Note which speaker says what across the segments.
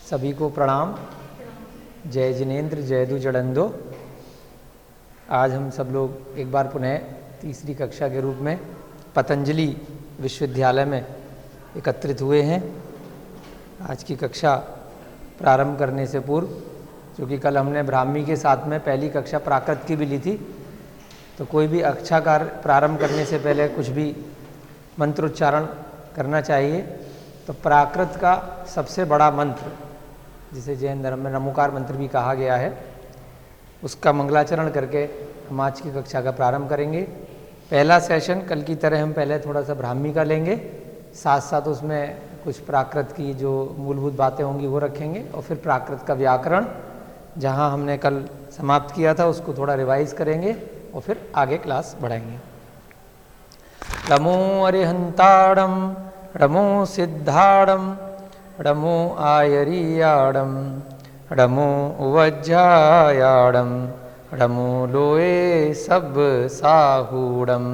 Speaker 1: सभी को प्रणाम। जय जिनेन्द्र जय दु जड़ंदो। आज हम सब लोग एक बार पुनः तीसरी कक्षा के रूप में पतंजलि विश्वविद्यालय में एकत्रित हुए हैं। आज की कक्षा प्रारंभ करने से पूर्व, क्योंकि कल हमने ब्राह्मी के साथ में पहली कक्षा प्राकृत की भी ली थी, तो कोई भी अच्छा कार्य प्रारंभ करने से पहले कुछ भी मंत्रोच्चारण करना चाहिए। तो प्राकृत का सबसे बड़ा मंत्र, जिसे जैन धर्म में नमोकार मंत्र भी कहा गया है, उसका मंगलाचरण करके हम आज की कक्षा का प्रारंभ करेंगे। पहला सेशन कल की तरह हम पहले थोड़ा सा ब्राह्मी का लेंगे, साथ साथ उसमें कुछ प्राकृत की जो मूलभूत बातें होंगी वो रखेंगे, और फिर प्राकृत का व्याकरण जहाँ हमने कल समाप्त किया था उसको थोड़ा रिवाइज करेंगे और फिर आगे क्लास बढ़ाएंगे। नमो अरिहंताड़म नमो सिद्धाड़म नमो आयरियाड़म नमो उवज्जायाड़म नमो लोए सब साहूड़म।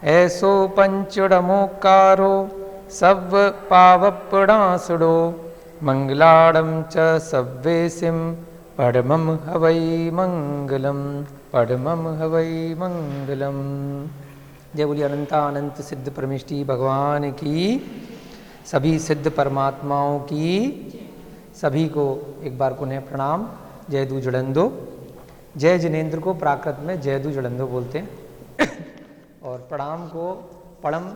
Speaker 1: ऐसो पंचडमोकारो सब पावपणासुडो मंगलाड़म च सव्वेसिम पडमम हवै मंगलम पडमम हवै मंगलम। जय बोलिए अनंत सिद्ध परमेष्टि भगवान की, सभी सिद्ध परमात्माओं की, सभी को एक बार पुनः प्रणाम। जय दु जड़ंदो। जय जिनेन्द्र को प्राकृत में जय दु जड़ंदो बोलते हैं और प्रणाम को पड़म,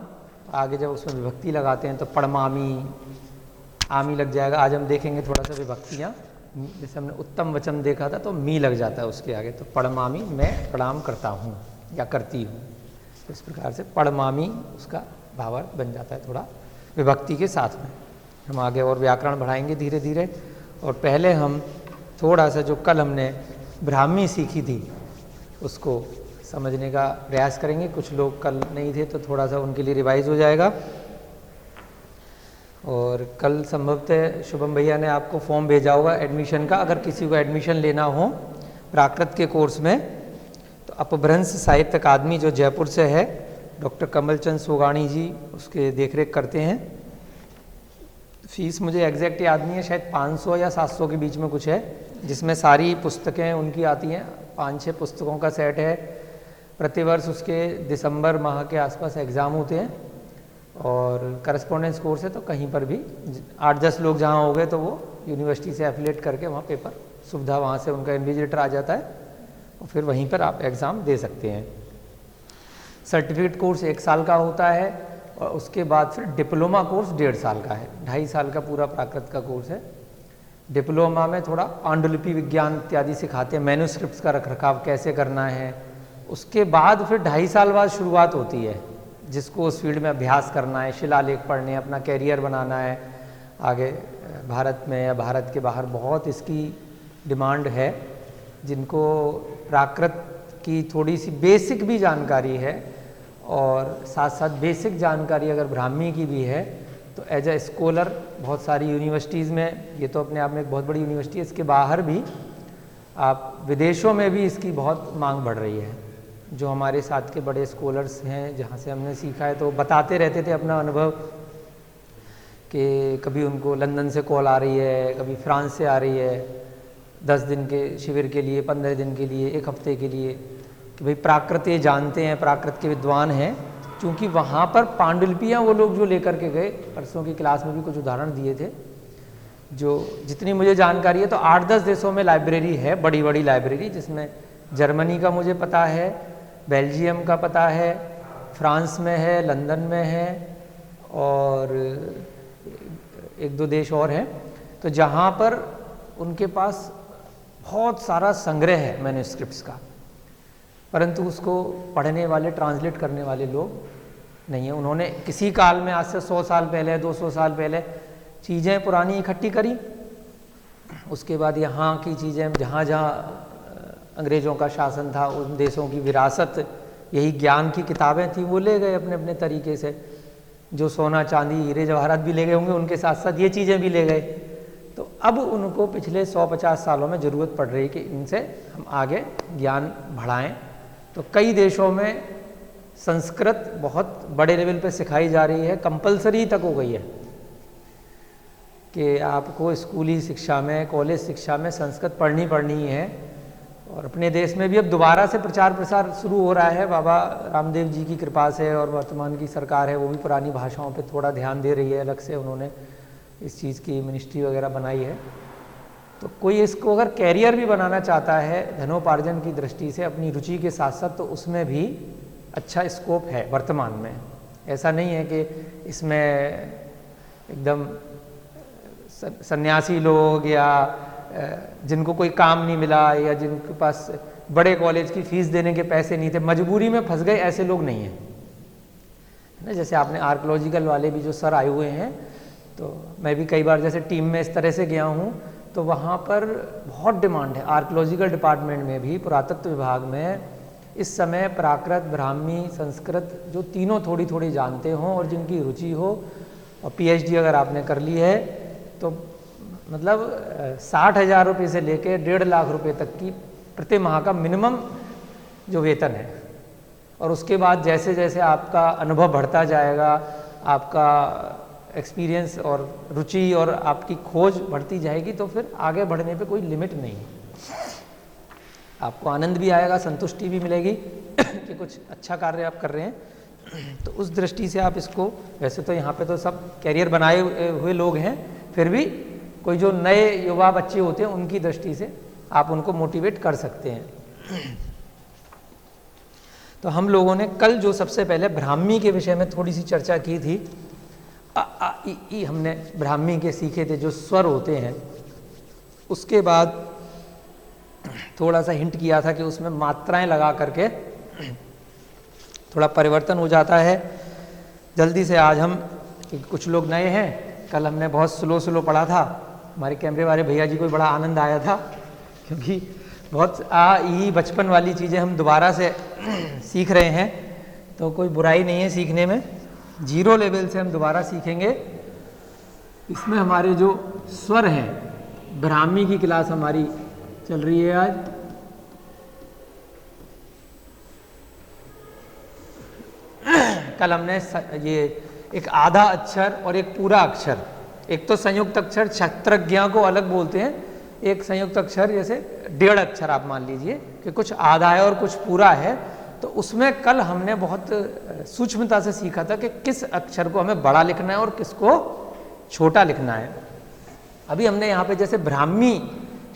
Speaker 1: आगे जब उसमें विभक्ति लगाते हैं तो पड़मामी, आमी लग जाएगा। आज हम देखेंगे थोड़ा सा विभक्तियाँ, जैसे हमने उत्तम वचन देखा था तो मी लग जाता है उसके आगे, तो पड़मामी मैं प्रणाम करता हूँ या करती हूँ। तो इस प्रकार से पड़मामी उसका भावार्थ बन जाता है थोड़ा विभक्ति के साथ में। हम आगे और व्याकरण बढ़ाएंगे धीरे धीरे, और पहले हम थोड़ा सा जो कल हमने ब्राह्मी सीखी थी उसको समझने का प्रयास करेंगे। कुछ लोग कल नहीं थे तो थोड़ा सा उनके लिए रिवाइज हो जाएगा। और कल संभवतः शुभम भैया ने आपको फॉर्म भेजा होगा एडमिशन का, अगर किसी को एडमिशन लेना हो प्राकृत के कोर्स में, तो अपभ्रंश साहित्य अकादमी जो जयपुर से है, डॉक्टर कमलचंद सोगाणी जी उसके देखरेख करते हैं। फीस मुझे एग्जैक्ट याद नहीं है, शायद 500 या 700 के बीच में कुछ है, जिसमें सारी पुस्तकें उनकी आती हैं। 5-6 पुस्तकों का सेट है। प्रतिवर्ष उसके दिसंबर माह के आसपास एग्ज़ाम होते हैं, और करस्पॉन्डेंस कोर्स है, तो कहीं पर भी 8-10 लोग जहाँ हो गए तो वो यूनिवर्सिटी से एफिलेट करके वहाँ पेपर सुविधा, वहाँ से उनका इन्विजिलेटर आ जाता है और फिर वहीं पर आप एग्ज़ाम दे सकते हैं। सर्टिफिकेट कोर्स 1 साल का होता है, और उसके बाद फिर डिप्लोमा कोर्स 1.5 साल का है। 2.5 साल का पूरा प्राकृत का कोर्स है। डिप्लोमा में थोड़ा पांडुलिपि विज्ञान इत्यादि सिखाते हैं, मैन्युस्क्रिप्ट्स का रखरखाव कैसे करना है। उसके बाद फिर 2.5 साल बाद शुरुआत होती है, जिसको उस फील्ड में अभ्यास करना है, शिलालेख पढ़ने, अपना कैरियर बनाना है आगे भारत में या भारत के बाहर। बहुत इसकी डिमांड है। जिनको प्राकृत की थोड़ी सी बेसिक भी जानकारी है और साथ साथ बेसिक जानकारी अगर ब्राह्मी की भी है, तो एज ए स्कॉलर बहुत सारी यूनिवर्सिटीज़ में, ये तो अपने आप में एक बहुत बड़ी यूनिवर्सिटी है, इसके बाहर भी आप विदेशों में भी इसकी बहुत मांग बढ़ रही है। जो हमारे साथ के बड़े स्कॉलर्स हैं जहाँ से हमने सीखा है, तो बताते रहते थे अपना अनुभव कि कभी उनको लंदन से कॉल आ रही है, कभी फ्रांस से आ रही है 10 दिन के शिविर के लिए, 15 दिन के लिए, 1 हफ्ते के लिए, कि भाई प्राकृत ये जानते हैं, प्राकृत के विद्वान हैं। क्योंकि वहाँ पर पांडुलिपियाँ वो लोग जो लेकर के गए, परसों की क्लास में भी कुछ उदाहरण दिए थे, जो जितनी मुझे जानकारी है तो 8-10 देशों में लाइब्रेरी है, बड़ी बड़ी लाइब्रेरी, जिसमें जर्मनी का मुझे पता है, बेल्जियम का पता है, फ्रांस में है, लंदन में है, और 1-2 देश और हैं। तो जहाँ पर उनके पास बहुत सारा संग्रह है मैन्युस्क्रिप्ट्स का, परंतु उसको पढ़ने वाले, ट्रांसलेट करने वाले लोग नहीं है। उन्होंने किसी काल में, आज से 100 साल पहले, 200 साल पहले चीज़ें पुरानी इकट्ठी करी। उसके बाद यहाँ की चीज़ें, जहाँ जहाँ अंग्रेज़ों का शासन था, उन देशों की विरासत, यही ज्ञान की किताबें थी, वो ले गए अपने अपने तरीके से। जो सोना चांदी हीरे जवाहरात भी ले गए होंगे, उनके साथ साथ ये चीज़ें भी ले गए। तो अब उनको पिछले 100-50 सालों में ज़रूरत पड़ रही है कि इनसे हम आगे ज्ञान बढ़ाएं। तो कई देशों में संस्कृत बहुत बड़े लेवल पे सिखाई जा रही है, कंपलसरी तक हो गई है। कि आपको स्कूली शिक्षा में, कॉलेज शिक्षा में संस्कृत पढ़नी ही है। और अपने देश में भी अब दोबारा से प्रचार प्रसार शुरू हो रहा है बाबा रामदेव जी की कृपा से, और वर्तमान की सरकार है वो भी पुरानी भाषाओं पे थोड़ा ध्यान दे रही है। अलग से उन्होंने इस चीज़ की मिनिस्ट्री वगैरह बनाई है। तो कोई इसको अगर कैरियर भी बनाना चाहता है धनोपार्जन की दृष्टि से अपनी रुचि के साथ साथ, तो उसमें भी अच्छा स्कोप है वर्तमान में। ऐसा नहीं है कि इसमें एकदम सन्यासी लोग या जिनको कोई काम नहीं मिला या जिनके पास बड़े कॉलेज की फीस देने के पैसे नहीं थे, मजबूरी में फंस गए, ऐसे लोग नहीं हैं ना। जैसे आपने आर्कोलॉजिकल वाले भी जो सर आए हुए हैं, तो मैं भी कई बार जैसे टीम में इस तरह से गया हूँ, तो वहाँ पर बहुत डिमांड है। आर्कोलॉजिकल डिपार्टमेंट में भी, पुरातत्व विभाग में इस समय प्राकृत, ब्राह्मी, संस्कृत जो तीनों थोड़ी थोड़ी जानते हों और जिनकी रुचि हो, और पीएचडी अगर आपने कर ली है तो मतलब 60,000 रुपये से लेके 1.5 लाख रुपए तक की प्रति माह का मिनिमम जो वेतन है। और उसके बाद जैसे जैसे आपका अनुभव बढ़ता जाएगा, आपका एक्सपीरियंस और रुचि और आपकी खोज बढ़ती जाएगी, तो फिर आगे बढ़ने पे कोई लिमिट नहीं। आपको आनंद भी आएगा, संतुष्टि भी मिलेगी कि कुछ अच्छा कार्य आप कर रहे हैं। तो उस दृष्टि से आप इसको, वैसे तो यहाँ पे तो सब कैरियर बनाए हुए लोग हैं, फिर भी कोई जो नए युवा बच्चे होते हैं उनकी दृष्टि से आप उनको मोटिवेट कर सकते हैं। तो हम लोगों ने कल जो सबसे पहले ब्राह्मी के विषय में थोड़ी सी चर्चा की थी। अ आ इ ई हमने ब्राह्मी के सीखे थे, जो स्वर होते हैं। उसके बाद थोड़ा सा हिंट किया था कि उसमें मात्राएं लगा करके थोड़ा परिवर्तन हो जाता है। जल्दी से आज हम, कुछ लोग नए हैं, कल हमने बहुत स्लो पढ़ा था, हमारे कैमरे वाले भैया जी को बड़ा आनंद आया था, क्योंकि बहुत यही बचपन वाली चीज़ें हम दोबारा से सीख रहे हैं। तो कोई बुराई नहीं है सीखने में, 0 लेवल से हम दोबारा सीखेंगे। इसमें हमारे जो स्वर हैं, ब्राह्मी की क्लास हमारी चल रही है आज। कल हमने ये एक आधा अक्षर और एक पूरा अक्षर, एक तो संयुक्त अक्षर क्षत्रज्ञ को अलग बोलते हैं, एक संयुक्त अक्षर जैसे 1.5 अक्षर आप मान लीजिए कि कुछ आधा है और कुछ पूरा है। तो उसमें कल हमने बहुत सूक्ष्मता से सीखा था कि किस अक्षर को हमें बड़ा लिखना है और किसको छोटा लिखना है। अभी हमने यहाँ पे जैसे ब्राह्मी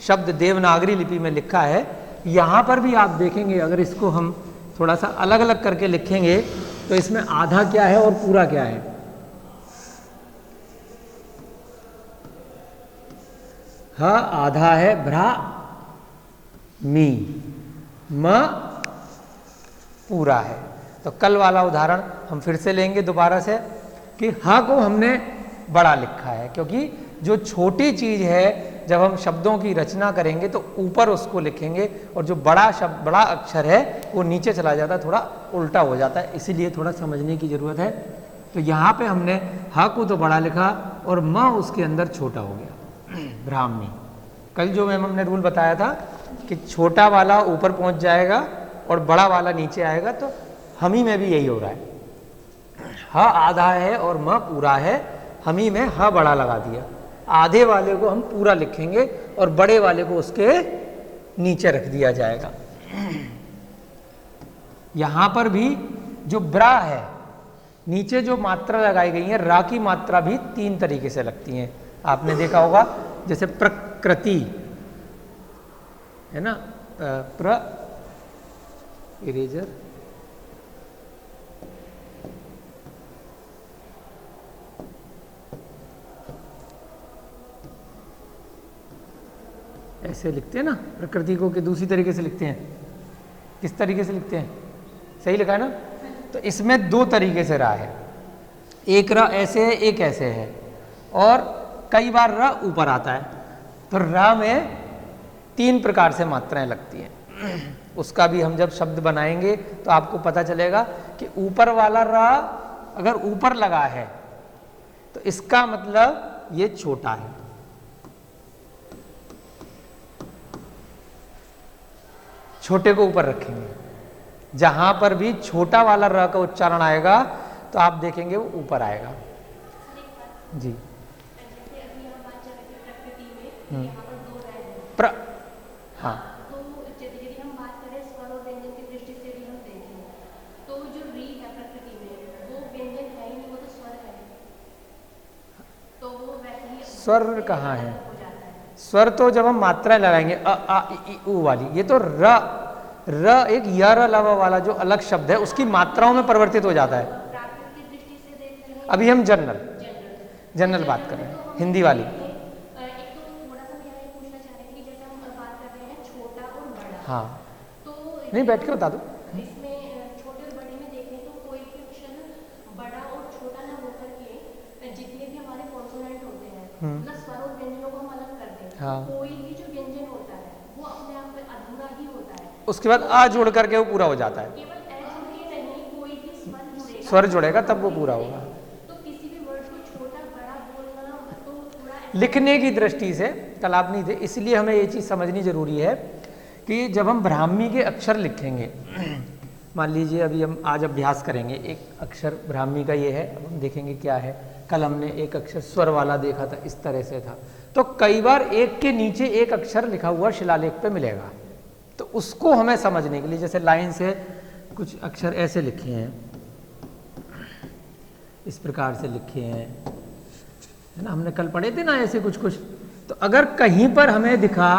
Speaker 1: शब्द देवनागरी लिपि में लिखा है, यहाँ पर भी आप देखेंगे अगर इसको हम थोड़ा सा अलग अलग करके लिखेंगे तो इसमें आधा क्या है और पूरा क्या है। ह आधा है भ्रा मी, म पूरा है। तो कल वाला उदाहरण हम फिर से लेंगे दोबारा से कि ह को हमने बड़ा लिखा है, क्योंकि जो छोटी चीज है जब हम शब्दों की रचना करेंगे तो ऊपर उसको लिखेंगे, और जो बड़ा शब्द, बड़ा अक्षर है वो नीचे चला जाता है, थोड़ा उल्टा हो जाता है, इसीलिए थोड़ा समझने की जरूरत है। तो यहाँ पे हमने ह को तो बड़ा लिखा और म उसके अंदर छोटा हो गया, ब्राह्मी। कल जो मैम हमने रूल बताया था कि छोटा वाला ऊपर पहुंच जाएगा और बड़ा वाला नीचे आएगा, तो हमी में भी यही हो रहा है। ह आधा है और म पूरा है, हमी में ह बड़ा लगा दिया। आधे वाले को हम पूरा लिखेंगे और बड़े वाले को उसके नीचे रख दिया जाएगा। यहां पर भी जो ब्रा है, नीचे जो मात्रा लगाई गई है, रा की मात्रा भी 3 तरीके से लगती है। आपने देखा होगा, जैसे प्रकृति है ना, इरेजर, ऐसे लिखते हैं ना प्रकृति को, कि दूसरी तरीके से लिखते हैं। किस तरीके से लिखते हैं? सही लिखा है ना? तो इसमें 2 तरीके से रा है, एक रा ऐसे है, एक ऐसे है, और कई बार रा ऊपर आता है। तो रा में 3 प्रकार से मात्राएं लगती हैं। उसका भी हम जब शब्द बनाएंगे तो आपको पता चलेगा कि ऊपर वाला रा अगर ऊपर लगा है तो इसका मतलब ये छोटा है, छोटे को ऊपर रखेंगे। जहां पर भी छोटा वाला र का उच्चारण आएगा तो आप देखेंगे वो ऊपर आएगा। जी,
Speaker 2: यहाँ पर दो रह हैं।
Speaker 1: प्र, हाँ
Speaker 2: तो यदि हम बात करें स्वर और व्यंजन की दृष्टि से भी हम देखें तो जो री है प्रकृति में वो व्यंजन है ही नहीं, वो तो स्वर है। तो वो वैसे ही
Speaker 1: स्वर कहाँ है?
Speaker 2: हो जाता है।
Speaker 1: स्वर तो जब हम मात्राएं लगाएंगे अ आ इ ई उ वाली, ये तो र एक य र ल व वाला जो अलग शब्द है उसकी मात्राओं में परिवर्तित हो जाता है।
Speaker 2: प्राकृत की दृष्टि से देखते हैं
Speaker 1: अभी हम जनरल
Speaker 2: जनरल
Speaker 1: बात कर रहे हैं, हिंदी वाली।
Speaker 2: एक तो थोड़ा सा मैं यहाँ ये पूछना चाह रही थी कि जैसे हम बात कर रहे हैं छोटा और बड़ा,
Speaker 1: हाँ
Speaker 2: तो
Speaker 1: नहीं बैठ के बता दो।
Speaker 2: इसमें छोटे और बड़े में देखें तो कोई भी अक्षर बड़ा और छोटा ना होकर के जितने भी हमारे कॉन्सोनेंट होते हैं मतलब स्वर और व्यंजनों को हम अलग कर दें,
Speaker 1: हाँ।
Speaker 2: कोई भी जो व्यंजन होता है वो अपने आप में अधूरा ही होता है।
Speaker 1: उसके बाद आ जोड़ करके वो पूरा हो जाता है,
Speaker 2: केवल ऐसे ही नहीं, कोई भी स्वर जुड़ेगा
Speaker 1: स्वर जुड़ेगा तब वो पूरा होगा।
Speaker 2: तो किसी भी वर्ड को छोटा बड़ा बोलना तो थोड़ा
Speaker 1: लिखने की दृष्टि से कल आप नहीं थे, इसलिए हमें ये चीज़ समझनी जरूरी है कि जब हम ब्राह्मी के अक्षर लिखेंगे, मान लीजिए अभी हम आज अभ्यास करेंगे, एक अक्षर ब्राह्मी का ये है, अब हम देखेंगे क्या है। कल हमने एक अक्षर स्वर वाला देखा था, इस तरह से था। तो कई बार एक के नीचे एक अक्षर लिखा हुआ शिलालेख पे मिलेगा, तो उसको हमें समझने के लिए जैसे लाइन से कुछ अक्षर ऐसे लिखे हैं, इस प्रकार से लिखे हैं, है ना, हमने कल पढ़े थे ना ऐसे कुछ कुछ। तो अगर कहीं पर हमें दिखा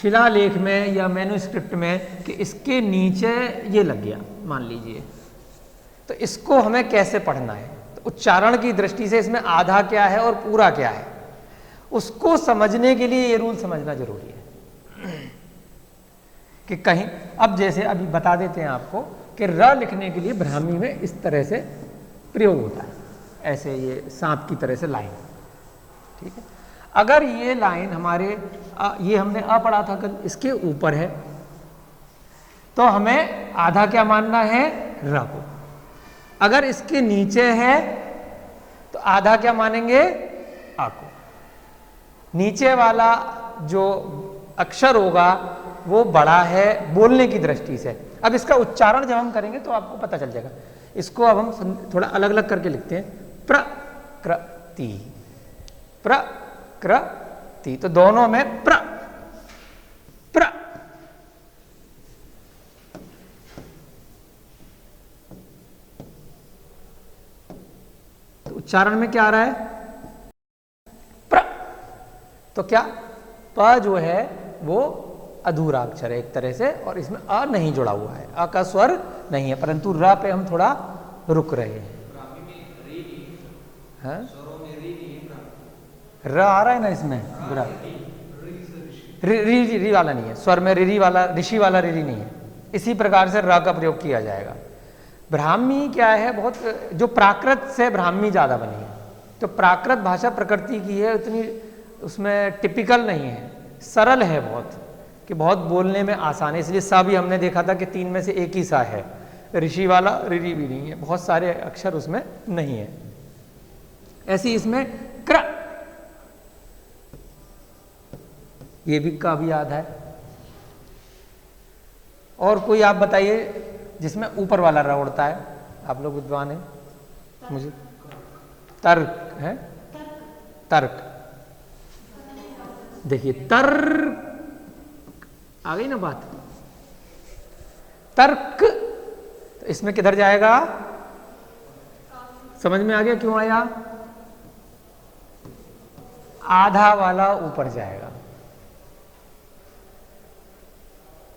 Speaker 1: शिलालेख में या मैन्युस्क्रिप्ट में कि इसके नीचे ये लग गया मान लीजिए, तो इसको हमें कैसे पढ़ना है, तो उच्चारण की दृष्टि से इसमें आधा क्या है और पूरा क्या है, उसको समझने के लिए ये रूल समझना जरूरी है कि कहीं, अब जैसे अभी बता देते हैं आपको कि र लिखने के लिए ब्राह्मी में इस तरह से प्रयोग होता है, ऐसे ये सांप की तरह से लाइन, ठीक है। अगर ये लाइन हमारे ये हमने अ पढ़ा था कल, इसके ऊपर है तो हमें आधा क्या मानना है, र को। अगर इसके नीचे है तो आधा क्या मानेंगे, आ को। नीचे वाला जो अक्षर होगा वो बड़ा है बोलने की दृष्टि से। अब इसका उच्चारण जब हम करेंगे तो आपको पता चल जाएगा। इसको अब हम थोड़ा अलग अलग करके लिखते हैं, प्रकृति, प्रकृति, तो दोनों में प्र प्र, तो उच्चारण में क्या आ रहा है, प्र। तो क्या प जो है वो अधूरा अक्षर है एक तरह से, और इसमें अ नहीं जुड़ा हुआ है, अ का स्वर नहीं है, परंतु र पे हम थोड़ा रुक रहे हैं। हाँ? र आ रहा है ना इसमें, बुरा री वाला नहीं है, स्वर में री वाला, ऋषि वाला री नहीं है। इसी प्रकार से र का प्रयोग किया जाएगा। ब्राह्मी क्या है, बहुत जो प्राकृत से ब्राह्मी ज्यादा बनी है, तो प्राकृत भाषा प्रकृति की है, उतनी उसमें टिपिकल नहीं है, सरल है बहुत, कि बहुत बोलने में आसान है। इसलिए सा भी हमने देखा था कि 3 में से एक ही सा है, ऋषि वाला री भी नहीं है, बहुत सारे अक्षर उसमें नहीं है। ऐसी इसमें क्र, ये भी का भी आधा है। और कोई आप बताइए जिसमें ऊपर वाला र उड़ता है, आप लोग विद्वान हैं, मुझे तर्क है, तर्क, देखिए तर्क आ गई ना बात, तर्क, तो इसमें किधर जाएगा, समझ में आ गया क्यों आया, आधा वाला ऊपर जाएगा।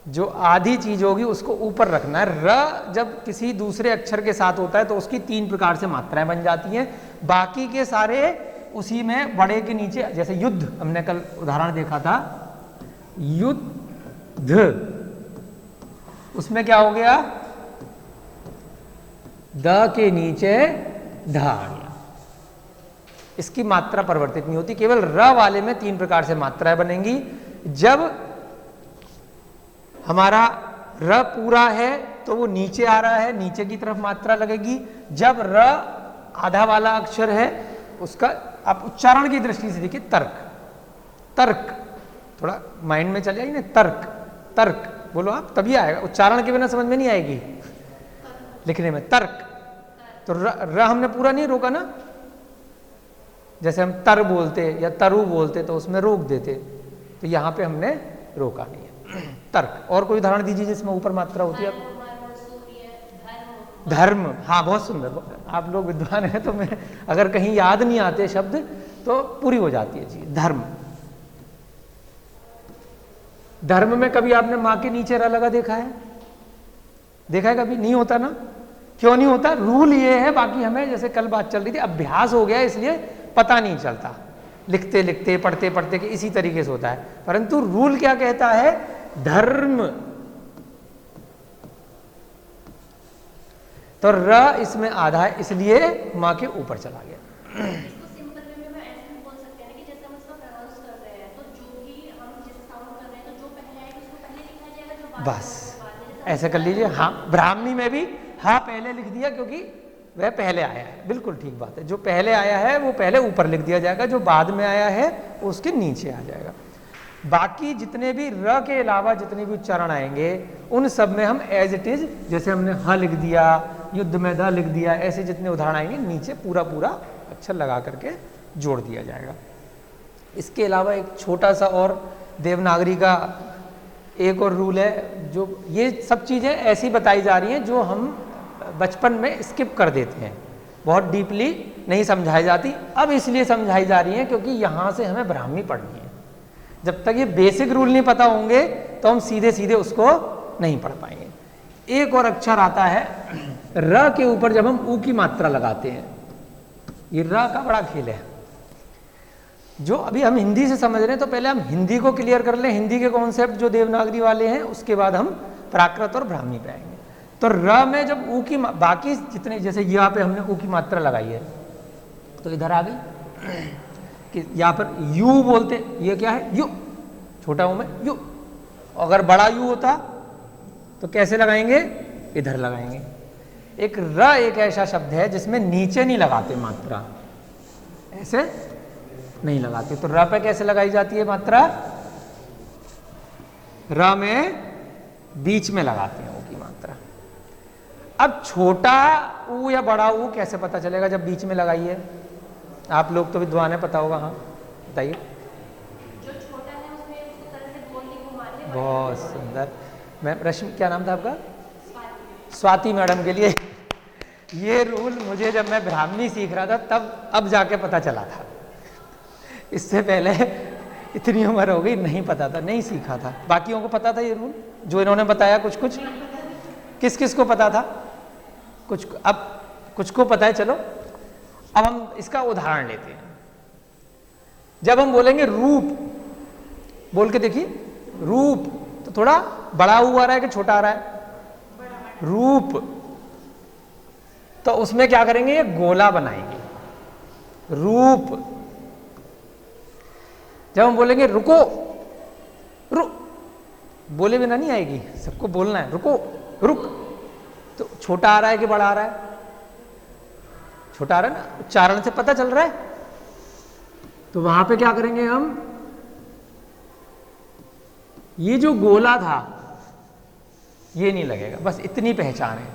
Speaker 1: जो आधी चीज होगी उसको ऊपर रखना है। र जब किसी दूसरे अक्षर के साथ होता है तो उसकी 3 प्रकार से मात्राएं बन जाती हैं, बाकी के सारे उसी में बड़े के नीचे, जैसे युद्ध हमने कल उदाहरण देखा था, युद्ध, उसमें क्या हो गया, द के नीचे धा आ गया, इसकी मात्रा परिवर्तित नहीं होती। केवल र वाले में 3 प्रकार से मात्राएं बनेंगी। जब हमारा र पूरा है तो वो नीचे आ रहा है, नीचे की तरफ मात्रा लगेगी। जब र आधा वाला अक्षर है उसका आप उच्चारण की दृष्टि से देखिए, तर्क, तर्क, थोड़ा माइंड में चले जाइए ना, तर्क, तर्क बोलो आप, तभी आएगा, उच्चारण के बिना समझ में नहीं आएगी लिखने में। तर्क, तो र हमने पूरा नहीं रोका ना, जैसे हम तर बोलते या तरु बोलते तो उसमें रोक देते, तो यहाँ पे हमने रोका नहीं है। तर्क, और कोई उदाहरण दीजिए जिसमें ऊपर मात्रा होती है।
Speaker 2: मर्म, सूर्य, धर्म।
Speaker 1: धर्म, हाँ बहुत सुंदर, आप लोग विद्वान हैं तो मैं अगर कहीं याद नहीं आते शब्द तो पूरी हो जाती है चीज। धर्म, धर्म में कभी आपने माँ के नीचे र लगा देखा है? देखा है कभी? नहीं होता ना। क्यों नहीं होता? रूल ये है, बाकी हमें जैसे कल बात चल रही थी अभ्यास हो गया इसलिए पता नहीं चलता, लिखते लिखते पढ़ते पढ़ते कि इसी तरीके से होता है। परंतु रूल क्या कहता है? धर्म, तो र इसमें आधा है इसलिए माँ के ऊपर चला गया।
Speaker 2: इसको सिंपल वे में ऐसे भी बोल सकते हैं कि जैसे हम इसको प्रोनाउंस कर रहे हैं तो जो भी हम जैसे साउंड कर रहे हैं तो जो पहले आएगा उसको पहले लिखा जाएगा, जो बाद में
Speaker 1: बस
Speaker 2: उसको बाद में, जैसे
Speaker 1: ऐसे कर लीजिए। हाँ, ब्राह्मणी में भी हाँ पहले लिख दिया क्योंकि वह पहले आया है, बिल्कुल ठीक बात है। जो पहले आया है वो पहले ऊपर लिख दिया जाएगा, जो बाद में आया है वो उसके नीचे आ जाएगा। बाकी जितने भी र के अलावा जितने भी उच्चारण आएंगे उन सब में हम एज इट इज, जैसे हमने ह लिख दिया, युद्ध में द लिख दिया, ऐसे जितने उदाहरण आएंगे नीचे पूरा पूरा अक्षर लगा करके जोड़ दिया जाएगा। इसके अलावा एक छोटा सा और देवनागरी का एक और रूल है, जो ये सब चीज़ें ऐसी बताई जा रही हैं जो हम बचपन में स्किप कर देते हैं, बहुत डीपली नहीं समझाई जाती। अब इसलिए समझाई जा रही हैं क्योंकि यहाँ से हमें ब्राह्मी पढ़नी है। जब तक ये बेसिक रूल नहीं पता होंगे तो हम सीधे सीधे उसको नहीं पढ़ पाएंगे। एक और अक्षर आता है र के ऊपर जब हम ऊ की मात्रा लगाते हैं, ये र का बड़ा खेल है जो अभी हम हिंदी से समझ रहे हैं। तो पहले हम हिंदी को क्लियर कर लें, हिंदी के कॉन्सेप्ट जो देवनागरी वाले हैं, उसके बाद हम प्राकृत और ब्राह्मी पे आएंगे। तो र में जब ऊ की बाकी जितने, जैसे यहाँ पे हमने ऊ की मात्रा लगाई है तो इधर आ गई कि यहाँ पर यू बोलते, ये क्या है? यू, छोटा ऊ में यू। अगर बड़ा यू होता तो कैसे लगाएंगे? इधर लगाएंगे। एक र एक ऐसा शब्द है जिसमें नीचे नहीं लगाते मात्रा, ऐसे नहीं लगाते। तो र पे कैसे लगाई जाती है मात्रा? र में बीच में लगाते हैं ऊ की मात्रा। अब छोटा ऊ या बड़ा ऊ कैसे पता चलेगा जब बीच में लगाइए? आप लोग तो विद्वान है, पता होगा। हाँ बताइए।
Speaker 2: जो छोटा है उसमें उसको तरह से गोल नहीं घुमा के,
Speaker 1: बहुत सुंदर। मैं रश्मि, क्या नाम था आपका?
Speaker 2: स्वाति।
Speaker 1: स्वाति मैडम के लिए ये रूल मुझे जब मैं ब्राह्मणी सीख रहा था तब अब जाके पता चला था। इससे पहले इतनी उम्र हो गई नहीं पता था, नहीं सीखा था। बाकियों को पता था ये रूल जो इन्होंने बताया? कुछ कुछ किस किस को पता था? कुछ, अब कुछ को पता है। चलो अब हम इसका उदाहरण लेते हैं। जब हम बोलेंगे रूप, बोल के देखिए, रूप, तो थोड़ा बड़ा ऊ आ रहा है कि छोटा आ रहा है? रूप। तो उसमें क्या करेंगे? ये गोला बनाएंगे, रूप। जब हम बोलेंगे रुको, बोले बिना नहीं आएगी, सबको बोलना है रुको, रुक। तो छोटा आ रहा है कि बड़ा आ रहा है? छोटा आ रहा है ना, उच्चारण से पता चल रहा है। तो वहां पे क्या करेंगे हम? ये जो गोला था ये नहीं लगेगा, बस इतनी पहचान है।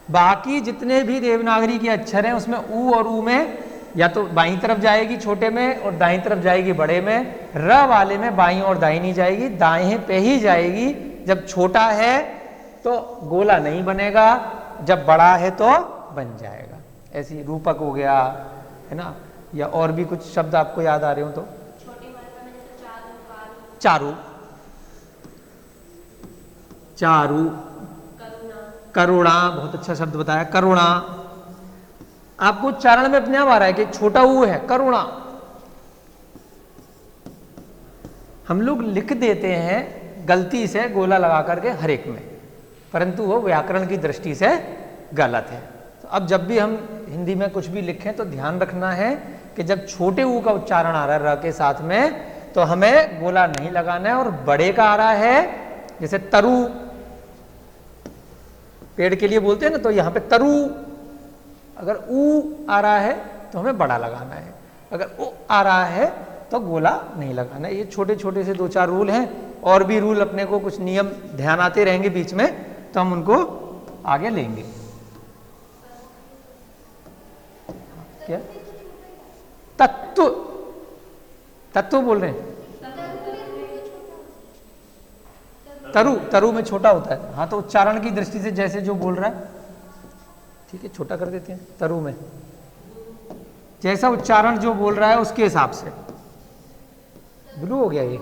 Speaker 1: बाकी जितने भी देवनागरी के अक्षर हैं उसमें ऊ और ऊ में या तो बाईं तरफ जाएगी छोटे में और दाईं तरफ जाएगी बड़े में। र वाले में बाईं और दाईं नहीं जाएगी, दाएं पे ही जाएगी। जब छोटा है तो गोला नहीं बनेगा, जब बड़ा है तो बन जाएगा। ऐसी रूपक हो गया है ना, या और भी कुछ शब्द आपको याद आ रहे हो तो?
Speaker 2: छोटी मात्रा में जैसे चारू, कारू,
Speaker 1: चारू, चारू,
Speaker 2: करुणा।
Speaker 1: करुणा, बहुत अच्छा शब्द बताया, करुणा। आपको उच्चारण में अपने आप आ रहा है कि छोटा ऊ है, करुणा। हम लोग लिख देते हैं गलती से गोला लगा करके हर एक में, परंतु वो व्याकरण की दृष्टि से गलत है। तो अब जब भी हम हिंदी में कुछ भी लिखें तो ध्यान रखना है कि जब छोटे ऊ का उच्चारण आ रहा है र के साथ में तो हमें गोला नहीं लगाना है, और बड़े का आ रहा है जैसे तरु, पेड़ के लिए बोलते हैं ना, तो यहाँ पे तरु, अगर ऊ आ रहा है तो हमें बड़ा लगाना है, अगर ओ आ रहा है तो गोला नहीं लगाना है। ये छोटे छोटे से दो चार रूल हैं, और भी रूल अपने को कुछ नियम ध्यान आते रहेंगे बीच में, तो हम उनको आगे लेंगे। क्या तत्व, तत्व बोल रहे हैं? तरु, तरु में छोटा होता है। हाँ, तो उच्चारण की दृष्टि से जैसे जो बोल रहा है, ठीक है, छोटा कर देते हैं। तरु में जैसा उच्चारण जो बोल रहा है उसके हिसाब से। ब्लू हो गया ये,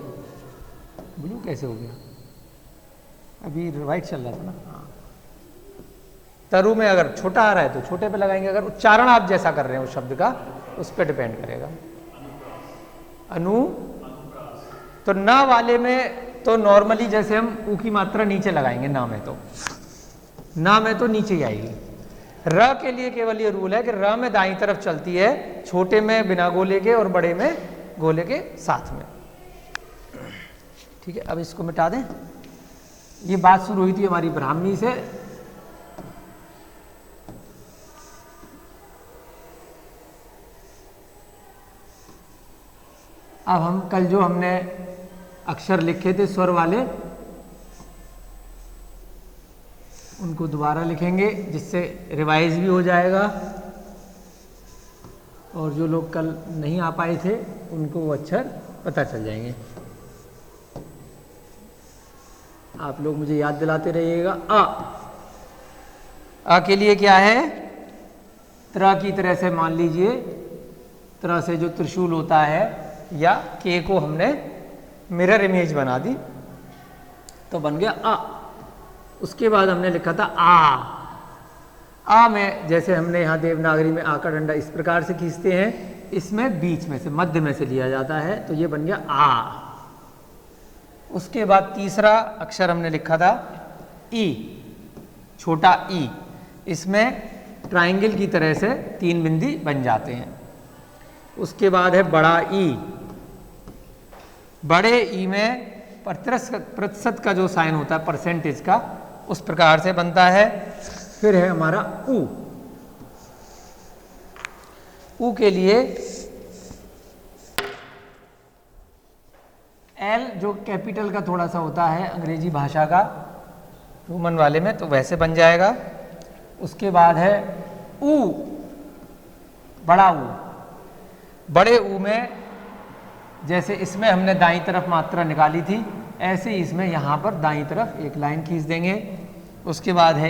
Speaker 1: ब्लू कैसे हो गया? अभी वाइट चल रहा था ना। हाँ, तरु में अगर छोटा आ रहा है तो छोटे पे लगाएंगे, अगर उच्चारण आप जैसा कर रहे हैं उस शब्द का, उस पर डिपेंड करेगा। अनु, तो न वाले में तो नॉर्मली जैसे हम ऊ की मात्रा नीचे लगाएंगे, ना में तो, ना में तो नीचे ही आएगी। र के लिए केवल ये रूल है कि र में दाईं तरफ चलती है, छोटे में बिना गोले के और बड़े में गोले के साथ में। ठीक है, अब इसको मिटा दें। ये बात शुरू हुई थी हमारी ब्राह्मी से। अब हम कल जो हमने अक्षर लिखे थे स्वर वाले, उनको दोबारा लिखेंगे, जिससे रिवाइज भी हो जाएगा, और जो लोग कल नहीं आ पाए थे उनको वो अक्षर पता चल जाएंगे। आप लोग मुझे याद दिलाते रहिएगा। अ के लिए क्या है? त्र की तरह से मान लीजिए, त्र से जो त्रिशूल होता है, या के को हमने मिरर इमेज बना दी तो बन गया अ। उसके बाद हमने लिखा था आ में जैसे हमने यहाँ देवनागरी में आ का डंडा इस प्रकार से खींचते हैं, इसमें बीच में से, मध्य में से लिया जाता है, तो ये बन गया आ। उसके बाद तीसरा अक्षर हमने लिखा था ई, छोटा ई। इसमें ट्रायंगल की तरह से 3 बिंदी बन जाते हैं। उसके बाद है बड़ा ई। बड़े ई में प्रतिशत का जो साइन होता है, परसेंटेज का, उस प्रकार से बनता है। फिर है हमारा ऊ। ऊ के लिए एल जो कैपिटल का थोड़ा सा होता है अंग्रेजी भाषा का, रोमन वाले में, तो वैसे बन जाएगा। उसके बाद है ऊ, बड़ा ऊ। बड़े ऊ में जैसे इसमें हमने दाईं तरफ मात्रा निकाली थी, ऐसे ही इसमें यहाँ पर दाईं तरफ एक लाइन खींच देंगे। उसके बाद है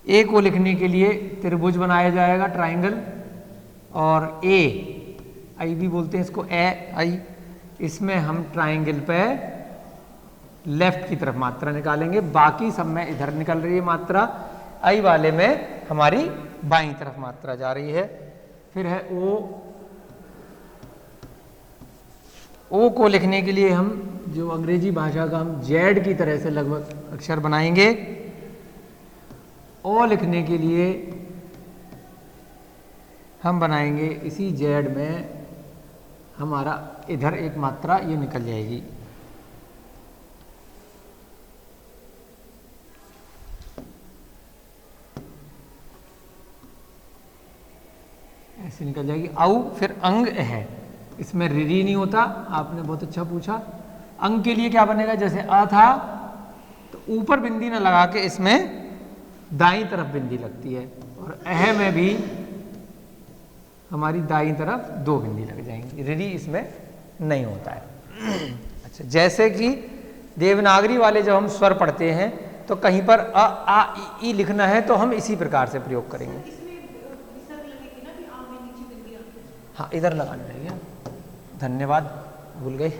Speaker 1: ए को लिखने के लिए त्रिभुज बनाया जाएगा, ट्रायंगल, और आई भी बोलते हैं इसको, आई। इसमें हम ट्रायंगल पे लेफ्ट की तरफ मात्रा निकालेंगे, बाकी सब में इधर निकल रही है मात्रा, आई वाले में हमारी बाईं तरफ मात्रा जा रही है। फिर है ओ को लिखने के लिए हम जो अंग्रेजी भाषा का हम जेड की तरह से लगभग अक्षर बनाएंगे। ओ लिखने के लिए हम बनाएंगे इसी जेड में, हमारा इधर एक मात्रा ये निकल जाएगी। ऐसे निकल जाएगी आउ। फिर अंग है, इसमें री नहीं होता, आपने बहुत अच्छा पूछा। अंग के लिए क्या बनेगा? जैसे अ था तो ऊपर बिंदी ना लगा के इसमें दाईं तरफ बिंदी लगती है, और अह में भी हमारी दाईं तरफ 2 बिंदी लग जाएंगी, री इसमें नहीं होता है। अच्छा, जैसे कि देवनागरी वाले जब हम स्वर पढ़ते हैं तो कहीं पर अ आ ई लिखना है तो हम इसी प्रकार से प्रयोग करेंगे। हाँ, इधर लगाने रहेगा, धन्यवाद, भूल गए।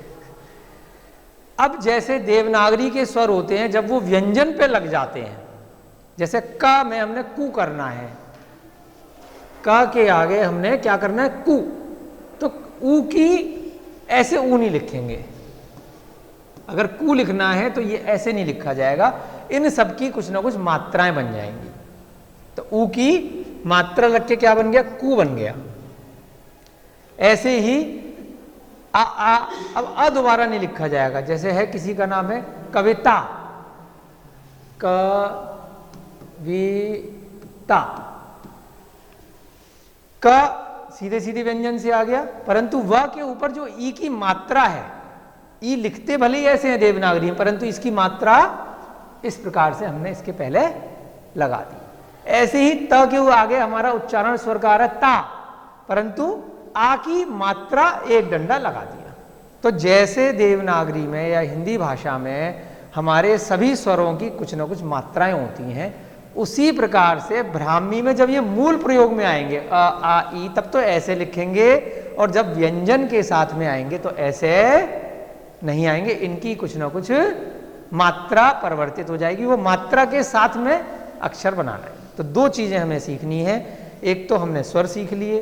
Speaker 1: अब जैसे देवनागरी के स्वर होते हैं, जब वो व्यंजन पे लग जाते हैं, जैसे क में हमने कु करना है, क के आगे हमने क्या करना है? कु, तो ऊ की ऐसे ऊ नहीं लिखेंगे। अगर कु लिखना है तो ये ऐसे नहीं लिखा जाएगा, इन सब की कुछ ना कुछ मात्राएं बन जाएंगी। तो ऊ की मात्रा लग के क्या बन गया? कु बन गया। ऐसे ही अब अ दोबारा नहीं लिखा जाएगा। जैसे है, किसी का नाम है कविता, कविता, क सीधे सीधे व्यंजन से आ गया, परंतु व के ऊपर जो ई की मात्रा है, ई लिखते भले ही ऐसे हैं देवनागरी में, परंतु इसकी मात्रा इस प्रकार से हमने इसके पहले लगा दी। ऐसे ही त के आगे हमारा उच्चारण स्वर का आ रहा है ता, परंतु आ की मात्रा एक डंडा लगा दिया। तो जैसे देवनागरी में या हिंदी भाषा में हमारे सभी स्वरों की कुछ ना कुछ मात्राएं होती हैं, उसी प्रकार से ब्राह्मी में जब ये मूल प्रयोग में आएंगे अ आ ई, तब तो ऐसे लिखेंगे, और जब व्यंजन के साथ में आएंगे तो ऐसे नहीं आएंगे। इनकी कुछ ना कुछ मात्रा परिवर्तित हो जाएगी, वो मात्रा के साथ में अक्षर बनाना है। तो दो चीजें हमें सीखनी है, एक तो हमने स्वर सीख लिए,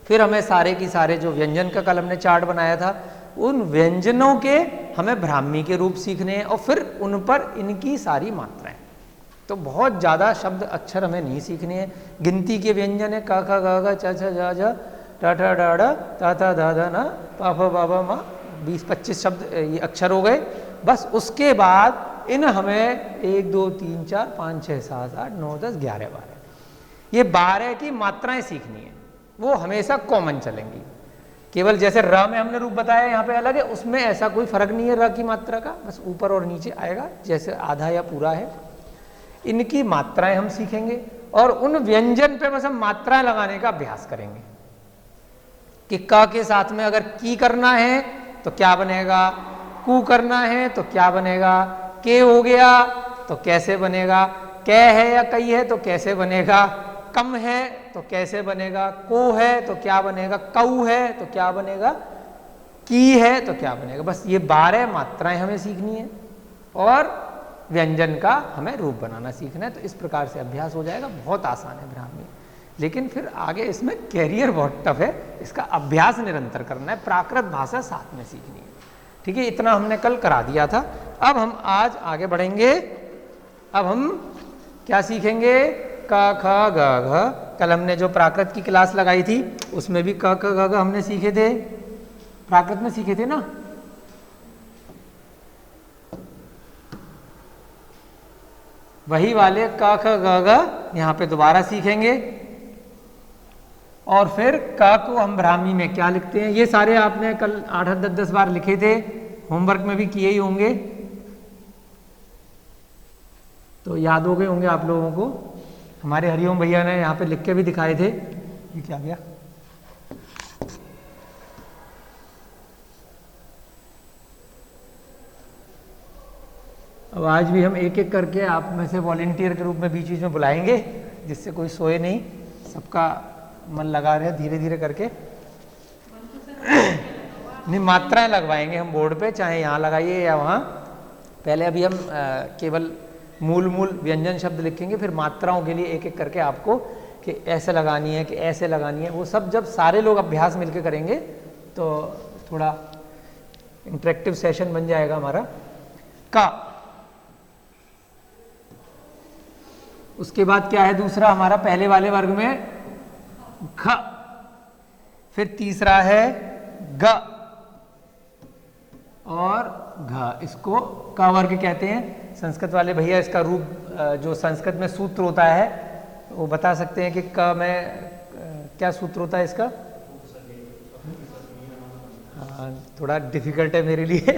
Speaker 1: फिर हमें सारे की सारे जो व्यंजन का कल हमने चार्ट बनाया था, उन व्यंजनों के हमें ब्राह्मी के रूप सीखने हैं, और फिर उन पर इनकी सारी मात्राएं। तो बहुत ज़्यादा शब्द अक्षर हमें नहीं सीखने हैं। गिनती के व्यंजन है क ख ग घ च छ ज झ ट ठ ड ढ त थ ध ध न प फ ब भ म 20-25 शब्द ये अक्षर हो गए। बस उसके बाद इन हमें 1 2 3 4 5 6 7 8 9 10 11 12 ये 12 की मात्राएं सीखनी है, वो हमेशा कॉमन चलेंगी। केवल जैसे र में हमने रूप बताया यहाँ पे अलग है, उसमें ऐसा कोई फर्क नहीं है र की मात्रा का, बस ऊपर और नीचे आएगा जैसे आधा या पूरा है। इनकी मात्राएं हम सीखेंगे और उन व्यंजन पे बस हम मात्राएं लगाने का अभ्यास करेंगे कि क के साथ में अगर की करना है तो क्या बनेगा, कू करना है तो क्या बनेगा, के हो गया तो कैसे बनेगा, कै है या कई है तो कैसे बनेगा, कम है तो कैसे बनेगा, को है तो क्या बनेगा, कऊ है तो क्या बनेगा, की है तो क्या बनेगा। बस ये 12 मात्राएं हमें सीखनी है और व्यंजन का हमें रूप बनाना सीखना है। तो इस प्रकार से अभ्यास हो जाएगा, बहुत आसान है ब्राह्मी। लेकिन फिर आगे इसमें कैरियर बहुत टफ है, इसका अभ्यास निरंतर करना है, प्राकृत भाषा साथ में सीखनी है। ठीक है, इतना हमने कल करा दिया था। अब हम आज आगे बढ़ेंगे। अब हम क्या सीखेंगे, क ख ग घ। कल हमने जो प्राकृत की क्लास लगाई थी उसमें भी क ख ग घ हमने सीखे थे, प्राकृत में सीखे थे ना। वही वाले क ख ग घ यहाँ पे दोबारा सीखेंगे। और फिर क को हम ब्राह्मी में क्या लिखते हैं, ये सारे आपने कल 8-10 बार लिखे थे, होमवर्क में भी किए ही होंगे, तो याद हो गए होंगे आप लोगों को। हमारे हरिओम भैया ने यहाँ पे लिख के भी दिखाए थे। ये क्या गया, अब आज भी हम एक एक करके आप में से वॉलेंटियर के रूप में बीच बीच में बुलाएंगे, जिससे कोई सोए नहीं, सबका मन लगा रहे धीरे धीरे करके। नहीं, मात्राएं लगवाएंगे हम बोर्ड पे, चाहे यहाँ लगाइए या वहाँ। पहले अभी हम केवल मूल व्यंजन शब्द लिखेंगे, फिर मात्राओं के लिए एक एक करके आपको कि ऐसे लगानी है कि ऐसे लगानी है, वो सब जब सारे लोग अभ्यास मिलके करेंगे तो थोड़ा इंटरेक्टिव सेशन बन जाएगा हमारा। का, उसके बाद क्या है दूसरा हमारा पहले वाले वर्ग में, ख। फिर तीसरा है ग और घ, इसको क वर्ग कहते हैं। संस्कृत वाले भैया इसका रूप जो संस्कृत में सूत्र होता है वो बता सकते हैं कि क में क्या सूत्र होता है इसका। हाँ, थोड़ा डिफिकल्ट है मेरे लिए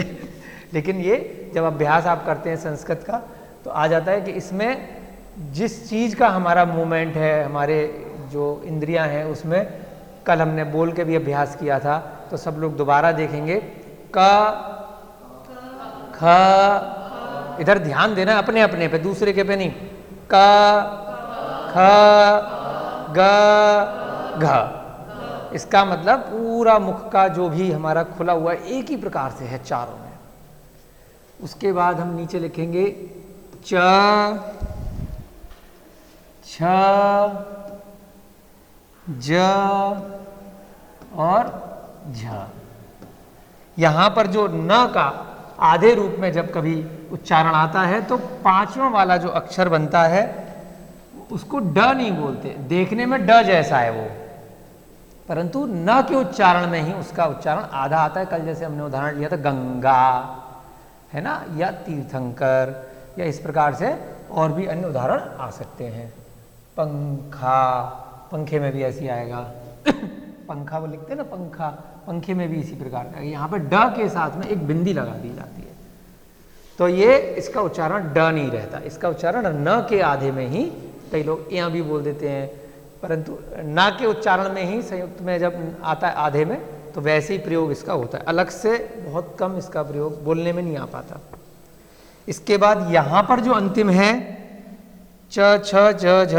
Speaker 1: लेकिन ये जब अभ्यास आप करते हैं संस्कृत का तो आ जाता है कि इसमें जिस चीज़ का हमारा मूवमेंट है, हमारे जो इंद्रियां हैं, उसमें कल हमने बोल के भी अभ्यास किया था, तो सब लोग दोबारा देखेंगे। क, ख, इधर ध्यान देना अपने अपने पे, दूसरे के पे नहीं। क, ख, ग, घ। इसका मतलब पूरा मुख का जो भी हमारा खुला हुआ एक ही प्रकार से है चारों में। उसके बाद हम नीचे लिखेंगे च, छ, ज और झ। यहां पर जो न का आधे रूप में जब कभी उच्चारण आता है तो पांचवां वाला जो अक्षर बनता है उसको ड नहीं बोलते, देखने में ड जैसा है वो, परंतु न के उच्चारण में ही उसका उच्चारण आधा आता है। कल जैसे हमने उदाहरण लिया था गंगा, है ना, या तीर्थंकर, या इस प्रकार से और भी अन्य उदाहरण आ सकते हैं। पंखा, पंखे में भी ऐसी आएगा पंखा वो लिखते हैं ना, पंखा, पंखे में भी इसी प्रकार का। यहाँ पे ड के साथ में एक बिंदी लगा दी जाती है, तो ये इसका उच्चारण ड नहीं रहता, इसका उच्चारण न के आधे में ही, कई लोग यहाँ भी बोल देते हैं, परंतु न के उच्चारण में ही संयुक्त में जब आता है आधे में तो वैसे ही प्रयोग इसका होता है, अलग से बहुत कम इसका प्रयोग बोलने में नहीं आ पाता। इसके बाद यहां पर जो अंतिम है च छ ज झ,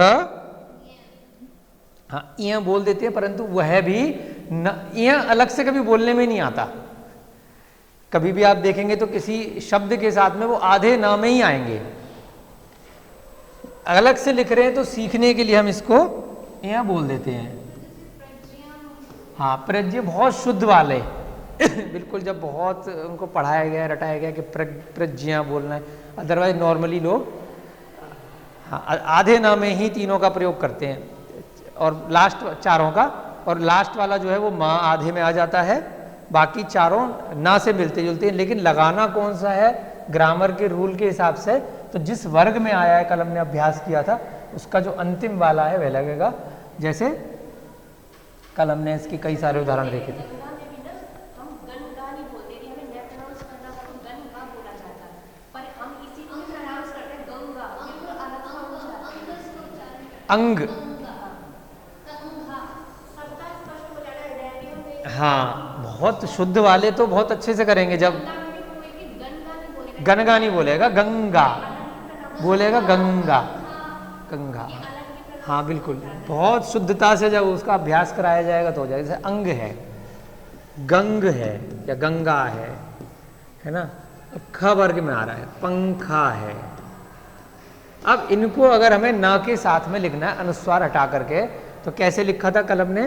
Speaker 1: हाँ इया बोल देते हैं, परंतु वह भी इया अलग से कभी बोलने में नहीं आता। कभी भी आप देखेंगे तो किसी शब्द के साथ में वो आधे न में ही आएंगे। अलग से लिख रहे हैं तो सीखने के लिए हम इसको इया बोल देते हैं। हाँ प्रज्ञ बहुत शुद्ध वाले बिल्कुल, जब बहुत उनको पढ़ाया गया रटाया गया कि प्रज्ञा बोलना है, अदरवाइज नॉर्मली लोग हाँ आधे न में ही तीनों का प्रयोग करते हैं, और लास्ट चारों का, और लास्ट वाला जो है वो माँ आधे में आ जाता है, बाकी चारों ना से मिलते जुलते हैं। लेकिन लगाना कौन सा है ग्रामर के रूल के हिसाब से, तो जिस वर्ग में आया है, कल हमने अभ्यास किया था, उसका जो अंतिम वाला है वह लगेगा। जैसे कल हमने इसकी कई सारे उदाहरण देखे थे। अंग, हाँ बहुत शुद्ध वाले तो बहुत अच्छे से करेंगे। जब गनगा नहीं बोलेगा, गंगा बोलेगा, गंगा गंगा, हाँ बिल्कुल, बहुत शुद्धता से जब उसका अभ्यास कराया जाएगा तो हो जाएगा। जैसे अंग है, गंग है या गंगा है ना। अब ख वर्ग में आ रहा है, पंखा है। अब इनको अगर हमें न के साथ में लिखना है, अनुस्वार हटा करके, तो कैसे लिखा था कल हमने,